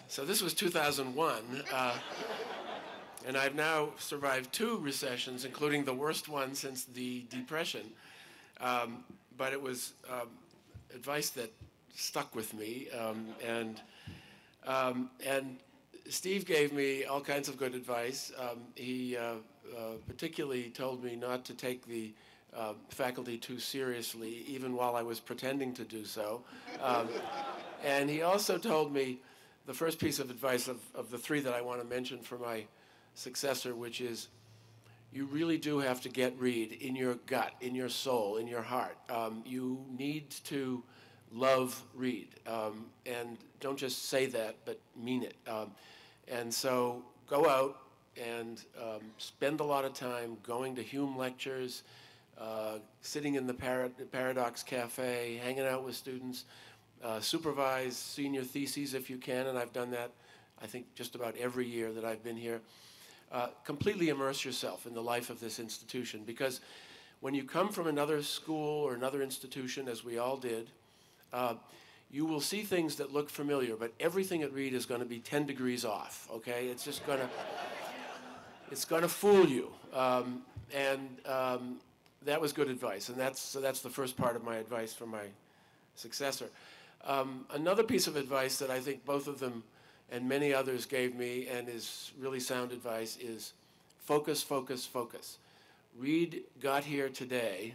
So this was 2001, and I've now survived 2 recessions, including the worst one since the Depression. But it was advice that stuck with me, and Steve gave me all kinds of good advice. He particularly told me not to take the faculty too seriously, even while I was pretending to do so. And he also told me the first piece of advice of the 3 that I want to mention for my successor, which is, you really do have to get Reed in your gut, in your soul, in your heart. You need to love Reed, and don't just say that, but mean it. And so go out and spend a lot of time going to Hume lectures, sitting in the Paradox Cafe, hanging out with students, supervise senior theses if you can, and I've done that, I think, just about every year that I've been here. Completely immerse yourself in the life of this institution, because when you come from another school or another institution, as we all did, you will see things that look familiar, but everything at Reed is going to be 10 degrees off, okay? It's just going to, it's going to fool you. That was good advice, and that's the first part of my advice for my successor. Another piece of advice that I think both of them and many others gave me, and is really sound advice, is focus, focus, focus. Reed got here today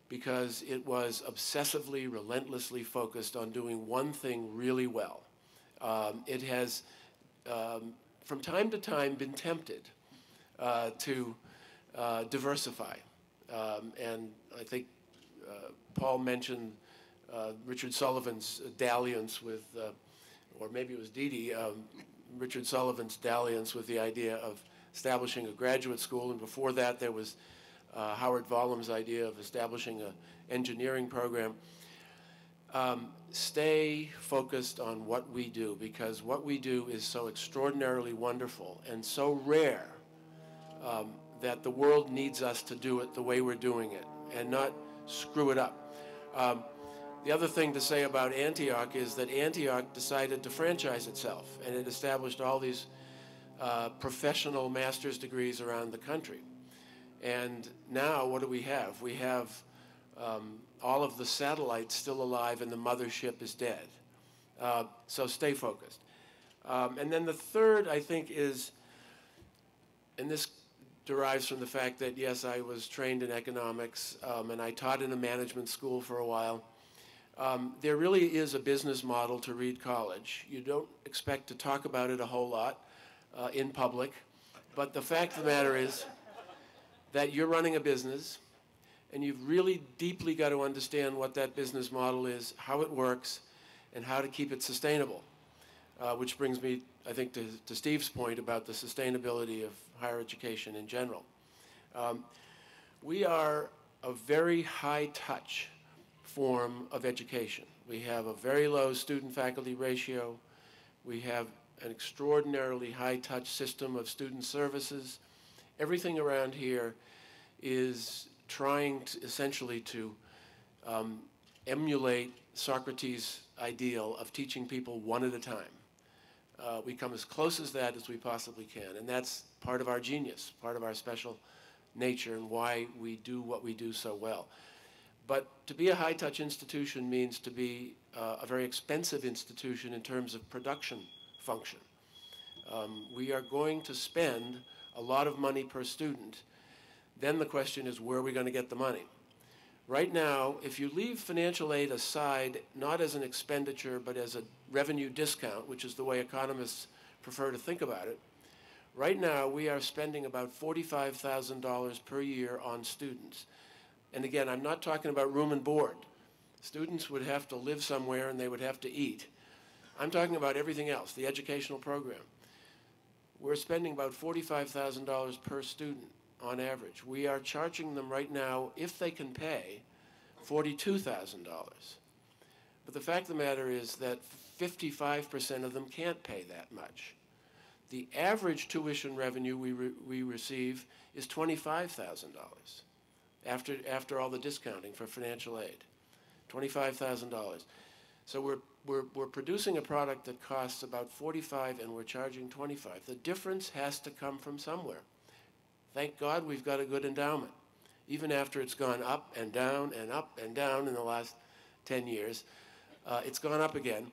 because it was obsessively, relentlessly focused on doing one thing really well. It has, from time to time, been tempted to diversify. And I think Paul mentioned Richard Sullivan's dalliance with, or maybe it was Dee Dee, Richard Sullivan's dalliance with the idea of establishing a graduate school, and before that there was Howard Vollum's idea of establishing an engineering program. Stay focused on what we do, because what we do is so extraordinarily wonderful and so rare that the world needs us to do it the way we're doing it and not screw it up. The other thing to say about Antioch is that Antioch decided to franchise itself, and it established all these professional master's degrees around the country. And now what do we have? We have all of the satellites still alive and the mothership is dead. So stay focused. And then the third, I think, is, and this derives from the fact that, yes, I was trained in economics, and I taught in a management school for a while. There really is a business model to Reed College. You don't expect to talk about it a whole lot in public, but the fact of the matter is that you're running a business, and you've really deeply got to understand what that business model is, how it works, and how to keep it sustainable. Which brings me, I think, to Steve's point about the sustainability of higher education in general. We are a very high-touch form of education. We have a very low student-faculty ratio. We have an extraordinarily high-touch system of student services. Everything around here is trying to, essentially to emulate Socrates' ideal of teaching people one at a time. We come as close as that as we possibly can, and that's part of our genius, part of our special nature, and why we do what we do so well. But to be a high-touch institution means to be a very expensive institution in terms of production function. We are going to spend a lot of money per student. Then the question is, where are we going to get the money? Right now, if you leave financial aid aside, not as an expenditure, but as a revenue discount, which is the way economists prefer to think about it, right now we are spending about $45,000 per year on students. And again, I'm not talking about room and board. Students would have to live somewhere and they would have to eat. I'm talking about everything else, the educational program. We're spending about $45,000 per student on average. We are charging them right now, if they can pay, $42,000. But the fact of the matter is that 55% of them can't pay that much. The average tuition revenue we receive is $25,000 after all the discounting for financial aid. $25,000. So we're producing a product that costs about $45,000 and we're charging $25,000. The difference has to come from somewhere. Thank God we've got a good endowment. Even after it's gone up and down and up and down in the last 10 years, it's gone up again.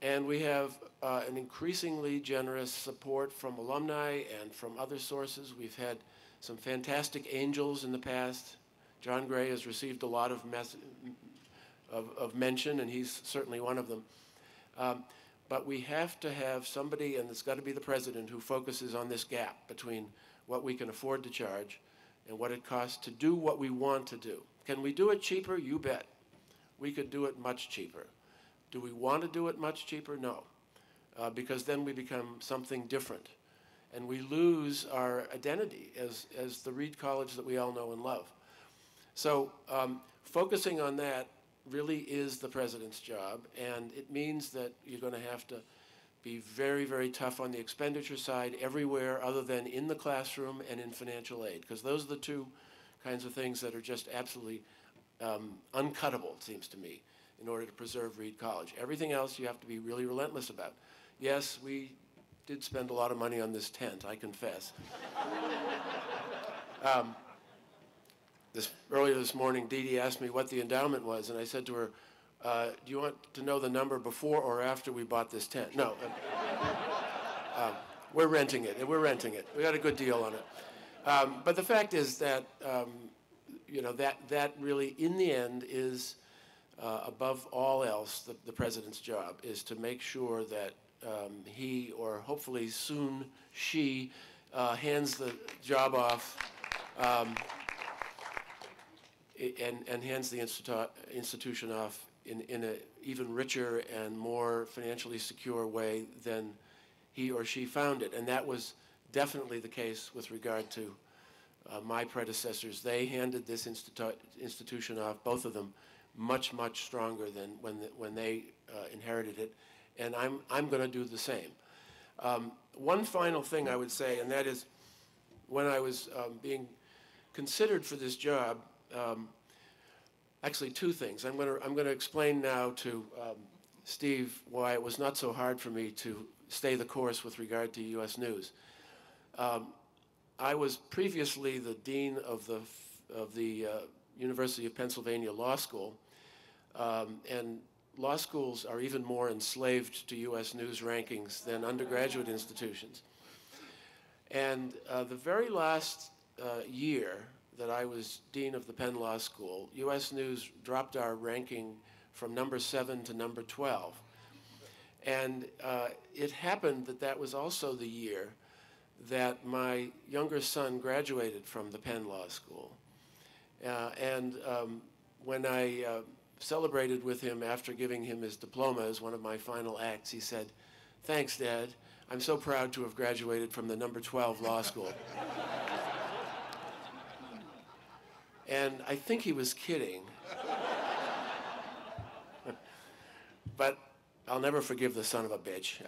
And we have an increasingly generous support from alumni and from other sources. We've had some fantastic angels in the past. John Gray has received a lot of mention, and he's certainly one of them. But we have to have somebody, and it's got to be the president, who focuses on this gap between what we can afford to charge and what it costs to do what we want to do. Can we do it cheaper? You bet. We could do it much cheaper. Do we want to do it much cheaper? No, because then we become something different. And we lose our identity as the Reed College that we all know and love. So focusing on that really is the president's job, and it means that you're going to have to be very, very tough on the expenditure side everywhere other than in the classroom and in financial aid, because those are the two kinds of things that are just absolutely uncuttable, it seems to me, in order to preserve Reed College. Everything else you have to be really relentless about. Yes, we did spend a lot of money on this tent, I confess. Earlier this morning, Dee Dee asked me what the endowment was, and I said to her, do you want to know the number before or after we bought this tent? No. We're renting it. We're renting it. We got a good deal on it. But the fact is that, you know, that really, in the end, is above all else, the president's job is to make sure that he, or hopefully soon she, hands the job off and hands the institution off in an even richer and more financially secure way than he or she found it. And that was definitely the case with regard to my predecessors. They handed this institution off, both of them, much, much stronger than when they inherited it. And I'm going to do the same. One final thing I would say, and that is when I was being considered for this job, actually two things. I'm going to explain now to Steve why it was not so hard for me to stay the course with regard to U.S. News. I was previously the dean of the University of Pennsylvania Law School. And law schools are even more enslaved to U.S. News rankings than undergraduate institutions. And the very last year that I was dean of the Penn Law School, U.S. News dropped our ranking from number 7 to number 12. And it happened that that was also the year that my younger son graduated from the Penn Law School. When I celebrated with him after giving him his diploma as one of my final acts, he said, "Thanks, Dad. I'm so proud to have graduated from the number 12 law school." And I think he was kidding. But I'll never forgive the son of a bitch.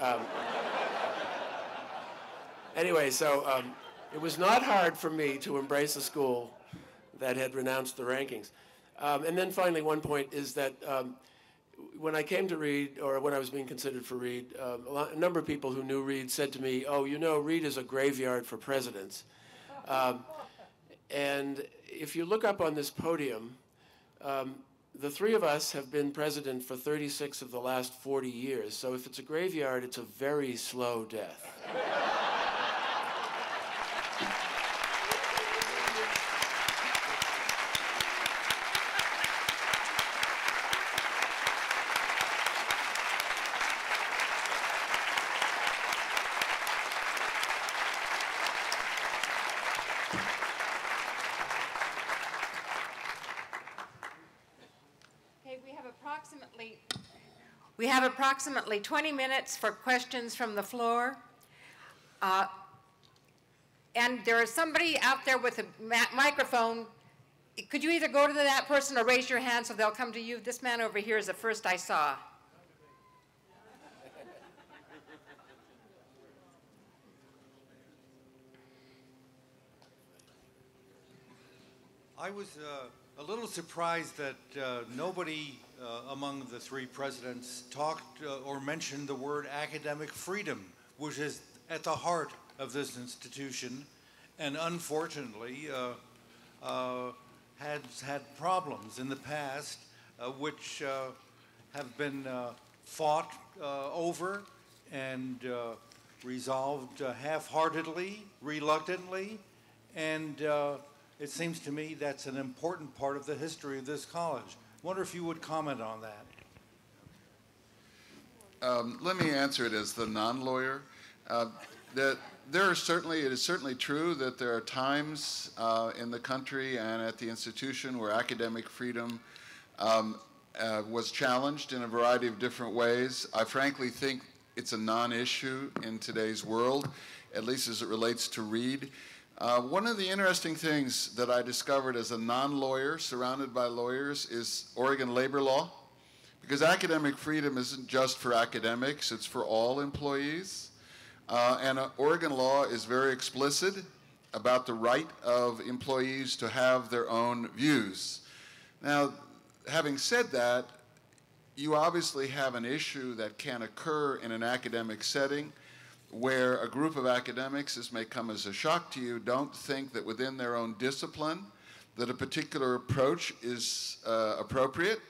Anyway, so it was not hard for me to embrace a school that had renounced the rankings. And then finally, one point is that when I came to Reed, or when I was being considered for Reed, a number of people who knew Reed said to me, "Oh, you know, Reed is a graveyard for presidents." And if you look up on this podium, the three of us have been president for 36 of the last 40 years. So if it's a graveyard, it's a very slow death. We have approximately 20 minutes for questions from the floor. And there is somebody out there with a microphone. Could you either go to that person or raise your hand so they'll come to you? This man over here is the first I saw. I was a little surprised that nobody among the three presidents talked or mentioned the word academic freedom, which is at the heart of this institution, and unfortunately has had problems in the past which have been fought over and resolved half-heartedly, reluctantly, and it seems to me that's an important part of the history of this college. I wonder if you would comment on that. Let me answer it as the non-lawyer. That it is certainly true that there are times in the country and at the institution where academic freedom was challenged in a variety of different ways. I frankly think it's a non-issue in today's world, at least as it relates to Reed. One of the interesting things that I discovered as a non-lawyer surrounded by lawyers is Oregon labor law, because academic freedom isn't just for academics, it's for all employees. And Oregon law is very explicit about the right of employees to have their own views. Now, having said that, you obviously have an issue that can occur in an academic setting where a group of academics, this may come as a shock to you, don't think that within their own discipline that a particular approach is appropriate,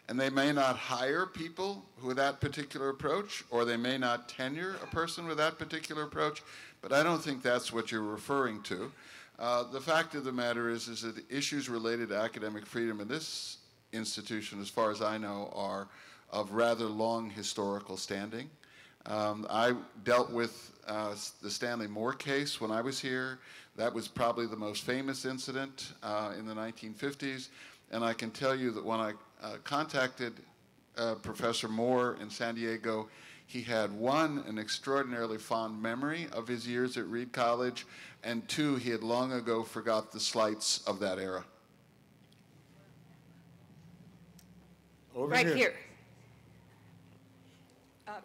and they may not hire people with that particular approach, or they may not tenure a person with that particular approach, but I don't think that's what you're referring to. The fact of the matter is that issues related to academic freedom in this institution, as far as I know, are of rather long historical standing. I dealt with the Stanley Moore case when I was here. That was probably the most famous incident in the 1950s. And I can tell you that when I contacted Professor Moore in San Diego, he had, one, an extraordinarily fond memory of his years at Reed College, and two, he had long ago forgot the slights of that era. Over here.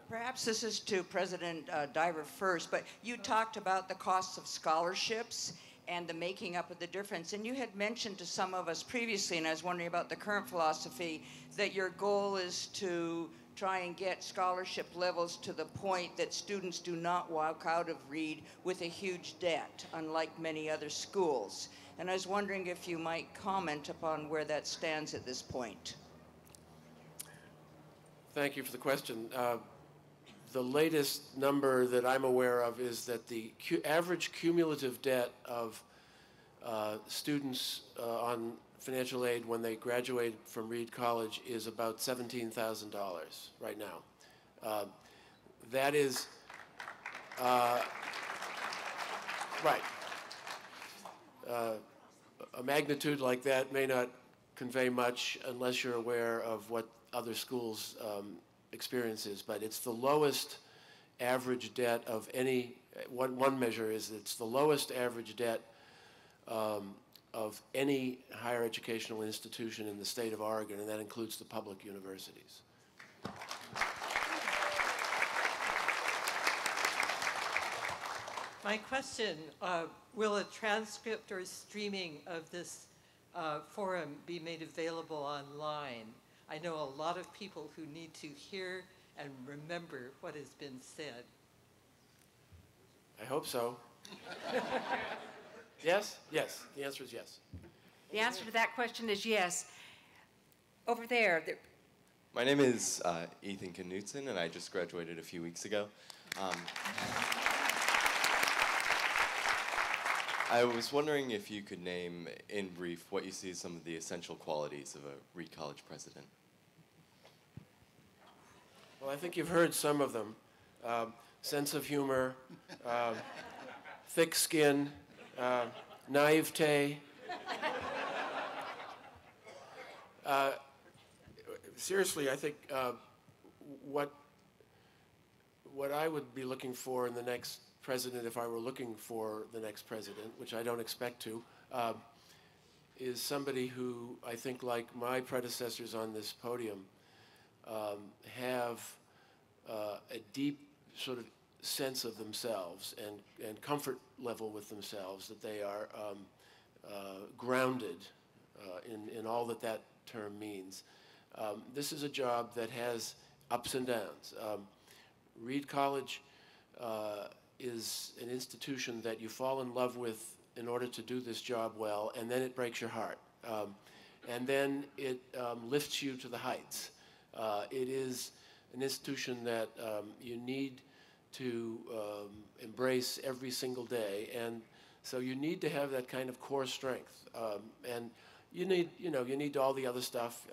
Perhaps this is to President Diver first, but you talked about the costs of scholarships and the making up of the difference. And you had mentioned to some of us previously, and I was wondering about the current philosophy, that your goal is to try and get scholarship levels to the point that students do not walk out of Reed with a huge debt, unlike many other schools. And I was wondering if you might comment upon where that stands at this point. Thank you for the question. The latest number that I'm aware of is that the average cumulative debt of students on financial aid when they graduate from Reed College is about $17,000 right now. That is right. A magnitude like that may not convey much unless you're aware of what other schools' experience is, but it's the lowest average debt of any, one measure is it's the lowest average debt of any higher educational institution in the state of Oregon, and that includes the public universities. My question, will a transcript or streaming of this forum be made available online? I know a lot of people who need to hear and remember what has been said. I hope so. Yes? Yes. The answer is yes. The answer to that question is yes. Over there. My name is Ethan Knutson, and I just graduated a few weeks ago. I was wondering if you could name, in brief, what you see as some of the essential qualities of a Reed College president. Well, I think you've heard some of them. Sense of humor, thick skin, naivete. Seriously, I think what I would be looking for in the next president, if I were looking for the next president, which I don't expect to, is somebody who I think, like my predecessors on this podium, have a deep sort of sense of themselves and comfort level with themselves, that they are grounded in all that that term means. This is a job that has ups and downs. Reed College is an institution that you fall in love with in order to do this job well, and then it breaks your heart. And then it lifts you to the heights. It is an institution that you need to embrace every single day, and so you need to have that kind of core strength. And you need all the other stuff,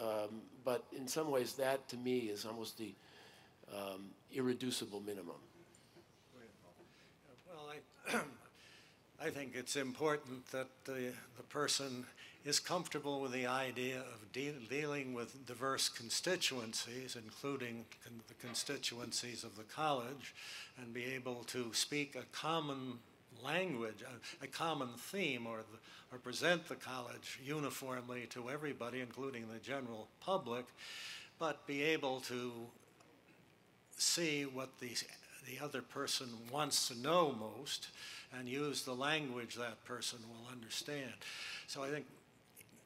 but in some ways that, to me, is almost the irreducible minimum. Well, I think it's important that the person is comfortable with the idea of dealing with diverse constituencies, including the constituencies of the college, and be able to speak a common language, a common theme, or present the college uniformly to everybody, including the general public, but be able to see what the other person wants to know most and use the language that person will understand. So I think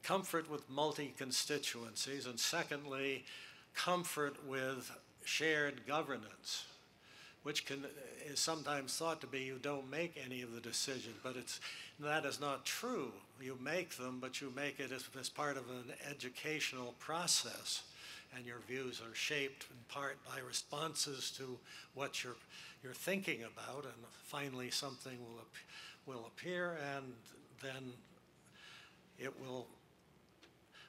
comfort with multi-constituencies, and secondly, comfort with shared governance, which is sometimes thought to be you don't make any of the decisions, but that is not true. You make them, but you make it as part of an educational process, and your views are shaped in part by responses to what you're thinking about, and finally something will appear, and then it will,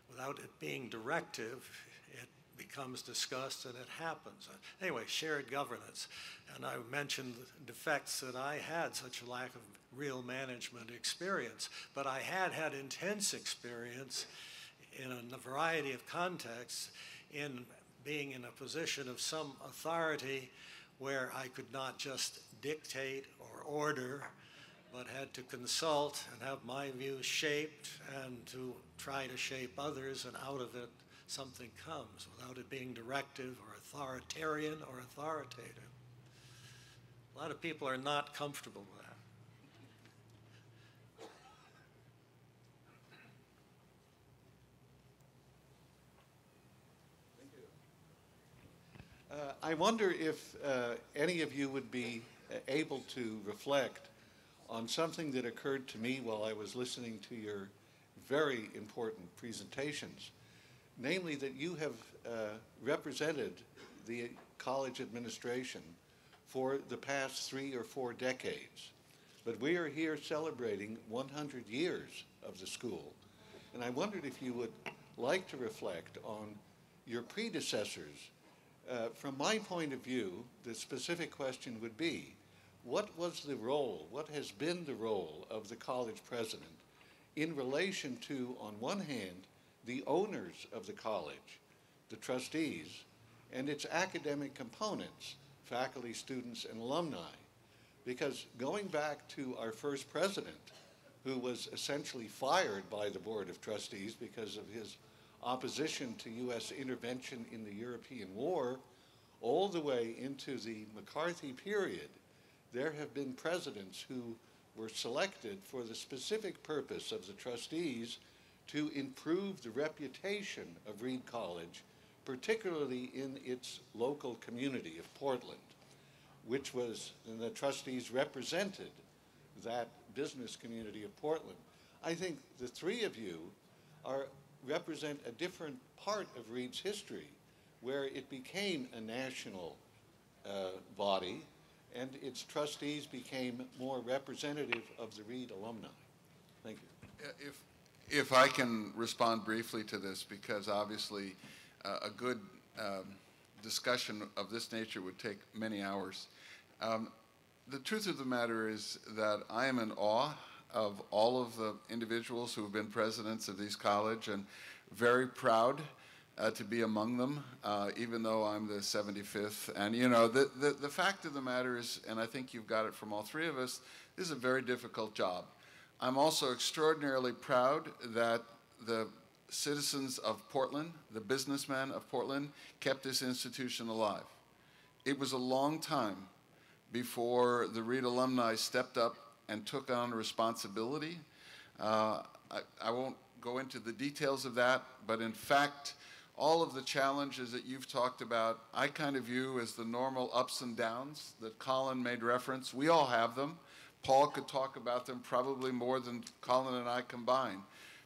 without it being directive, it becomes discussed and it happens. Anyway, shared governance. And I mentioned the defects that I had, such a lack of real management experience, but I had intense experience in a variety of contexts in being in a position of some authority where I could not just dictate or order, but had to consult and have my views shaped and to try to shape others, and out of it something comes without it being directive or authoritarian or authoritative. A lot of people are not comfortable with that. I wonder if any of you would be able to reflect on something that occurred to me while I was listening to your very important presentations, namely that you have represented the college administration for the past 3 or 4 decades. But we are here celebrating 100 years of the school. And I wondered if you would like to reflect on your predecessors. From my point of view, the specific question would be, what was the role, what has been the role of the college president in relation to, on one hand, the owners of the college, the trustees, and its academic components, faculty, students, and alumni? Because going back to our first president, who was essentially fired by the Board of Trustees because of his opposition to U.S. intervention in the European War, all the way into the McCarthy period, there have been presidents who were selected for the specific purpose of the trustees to improve the reputation of Reed College, particularly in its local community of Portland, which was, and the trustees represented that business community of Portland. I think the three of you represent a different part of Reed's history, where it became a national body, and its trustees became more representative of the Reed alumni. Thank you. If I can respond briefly to this, because obviously a good discussion of this nature would take many hours. The truth of the matter is that I am in awe of all of the individuals who have been presidents of these college, and very proud to be among them, even though I'm the 75th. And you know, the fact of the matter is, and I think you've got it from all three of us, this is a very difficult job. I'm also extraordinarily proud that the citizens of Portland, the businessmen of Portland, kept this institution alive. It was a long time before the Reed alumni stepped up and took on responsibility. I won't go into the details of that, but in fact, all of the challenges that you've talked about, I kind of view as the normal ups and downs that Colin made reference. We all have them. Paul could talk about them probably more than Colin and I combined,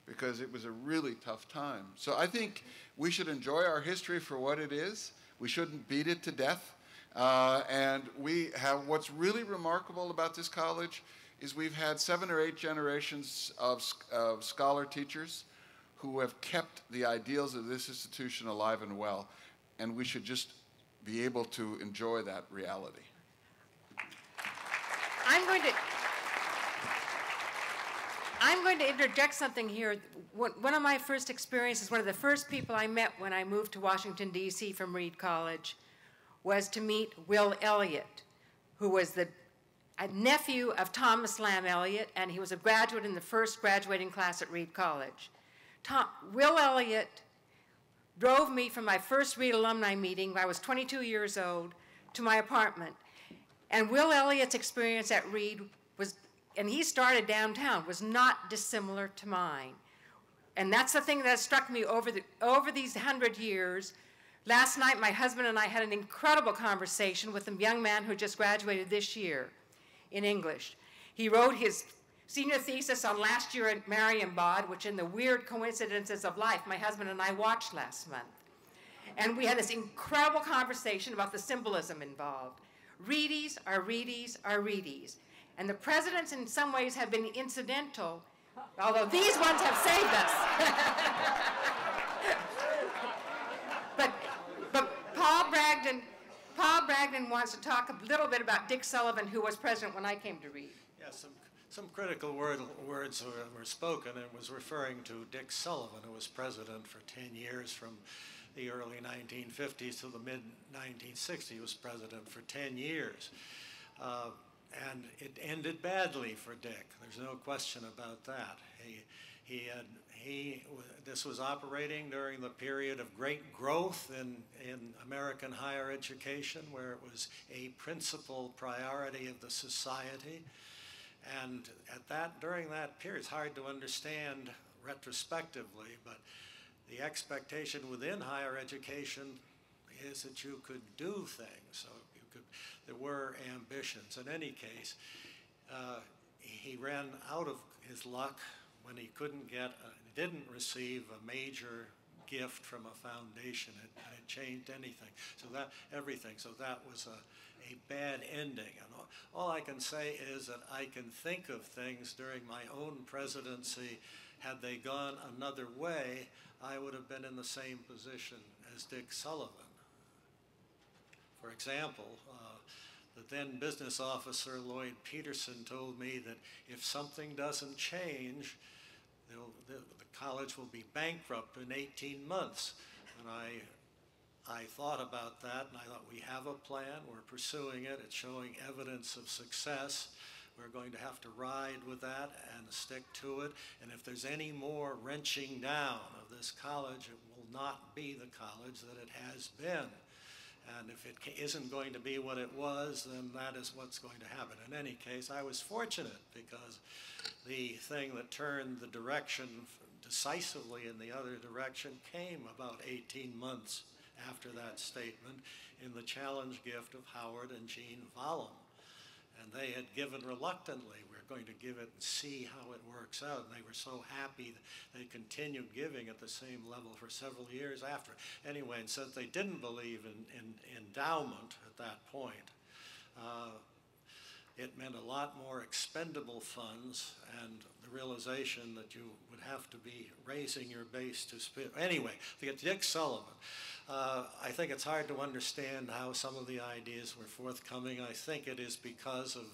because it was a really tough time. So I think we should enjoy our history for what it is. We shouldn't beat it to death. And we have, what's really remarkable about this college is we've had 7 or 8 generations of scholar teachers who have kept the ideals of this institution alive and well, and we should just be able to enjoy that reality. I'm going to interject something here. One of my first experiences, one of the first people I met when I moved to Washington, D.C. from Reed College, was to meet Will Elliott, who was a nephew of Thomas Lamb Elliott, and he was a graduate in the first graduating class at Reed College. Will Elliott drove me from my first Reed alumni meeting, when I was 22 years old, to my apartment. And Will Elliott's experience at Reed was, and he started downtown, was not dissimilar to mine. And that's the thing that struck me over these 100 years. Last night, my husband and I had an incredible conversation with a young man who just graduated this year in English. He wrote his senior thesis on last year at Marienbad, which in the weird coincidences of life, my husband and I watched last month. And we had this incredible conversation about the symbolism involved. Reedies are Reedies are Reedies. And the presidents in some ways have been incidental, although these ones have saved us. but Paul Bragdon wants to talk a little bit about Dick Sullivan, who was president when I came to Reed. Yes, some critical words were spoken, and was referring to Dick Sullivan, who was president for 10 years from the early 1950s to the mid-1960s. He was president for 10 years. And it ended badly for Dick. There's no question about that. This was operating during the period of great growth in American higher education, where it was a principal priority of the society. And during that period, it's hard to understand retrospectively, but the expectation within higher education is that you could do things. So there were ambitions. In any case, he ran out of his luck when he didn't receive a major gift from a foundation. It changed everything. So that was a bad ending. And all I can say is that I can think of things during my own presidency. Had they gone another way, I would have been in the same position as Dick Sullivan. For example, the then business officer, Lloyd Peterson, told me that if something doesn't change, the college will be bankrupt in 18 months. And I thought about that, and I thought, we have a plan, we're pursuing it, it's showing evidence of success. We're going to have to ride with that and stick to it. And if there's any more wrenching down of this college, it will not be the college that it has been. And if it isn't going to be what it was, then that is what's going to happen. In any case, I was fortunate because the thing that turned the direction decisively in the other direction came about 18 months after that statement in the challenge gift of Howard and Jean Valum. And they had given reluctantly. We're going to give it and see how it works out. And they were so happy that they continued giving at the same level for several years after. Anyway, and since they didn't believe in endowment at that point, it meant a lot more expendable funds and the realization that you would have to be raising your base to spend. Anyway, to get Dick Sullivan, I think it's hard to understand how some of the ideas were forthcoming. I think it is because of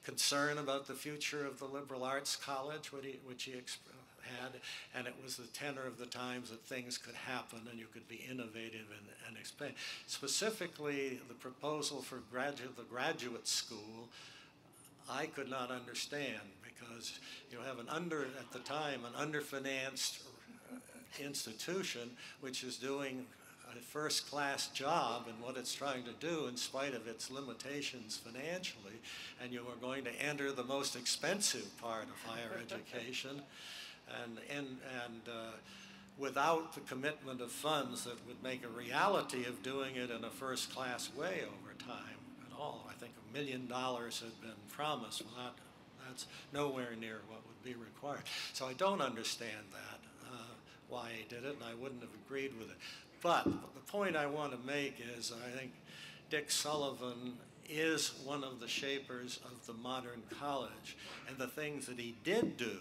concern about the future of the liberal arts college, which he had, and it was the tenor of the times that things could happen and you could be innovative and expand. Specifically, the proposal for the graduate school, I could not understand because you have at the time, an underfinanced institution which is doing a first-class job in what it's trying to do in spite of its limitations financially, and you are going to enter the most expensive part of higher education, and without the commitment of funds that would make a reality of doing it in a first-class way over time at all. I think $1 million had been promised. Well, that's nowhere near what would be required. So I don't understand that, why he did it, and I wouldn't have agreed with it. But the point I want to make is I think Dick Sullivan is one of the shapers of the modern college, and the things that he did do,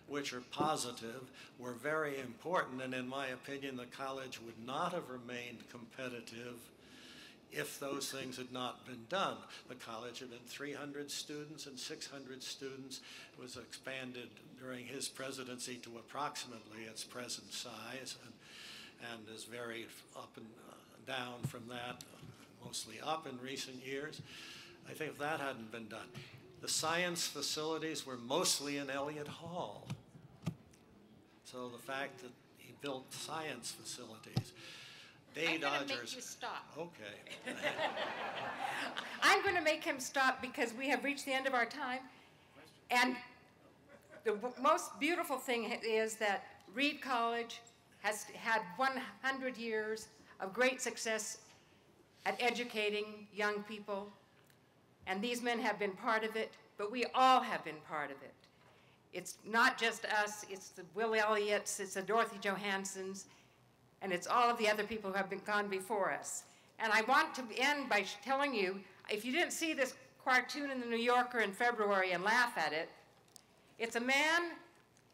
which are positive, were very important, and in my opinion, the college would not have remained competitive if those things had not been done. The college had been 300 students and 600 students. It was expanded during his presidency to approximately its present size, and is very up and down from that, mostly up in recent years. I think if that hadn't been done. The science facilities were mostly in Elliott Hall. So the fact that he built science facilities. I'm going to make you stop. Okay. I'm going to make him stop because we have reached the end of our time. And the most beautiful thing is that Reed College has had 100 years of great success at educating young people. And these men have been part of it, but we all have been part of it. It's not just us, it's the Will Elliots, it's the Dorothy Johansons, and it's all of the other people who have gone before us. And I want to end by telling you, if you didn't see this cartoon in the New Yorker in February and laugh at it, it's a man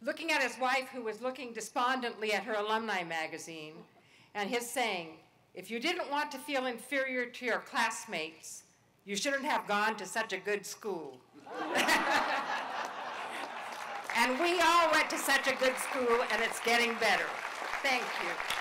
looking at his wife who was looking despondently at her alumni magazine, and his saying, if you didn't want to feel inferior to your classmates, you shouldn't have gone to such a good school. And we all went to such a good school, and it's getting better. Thank you.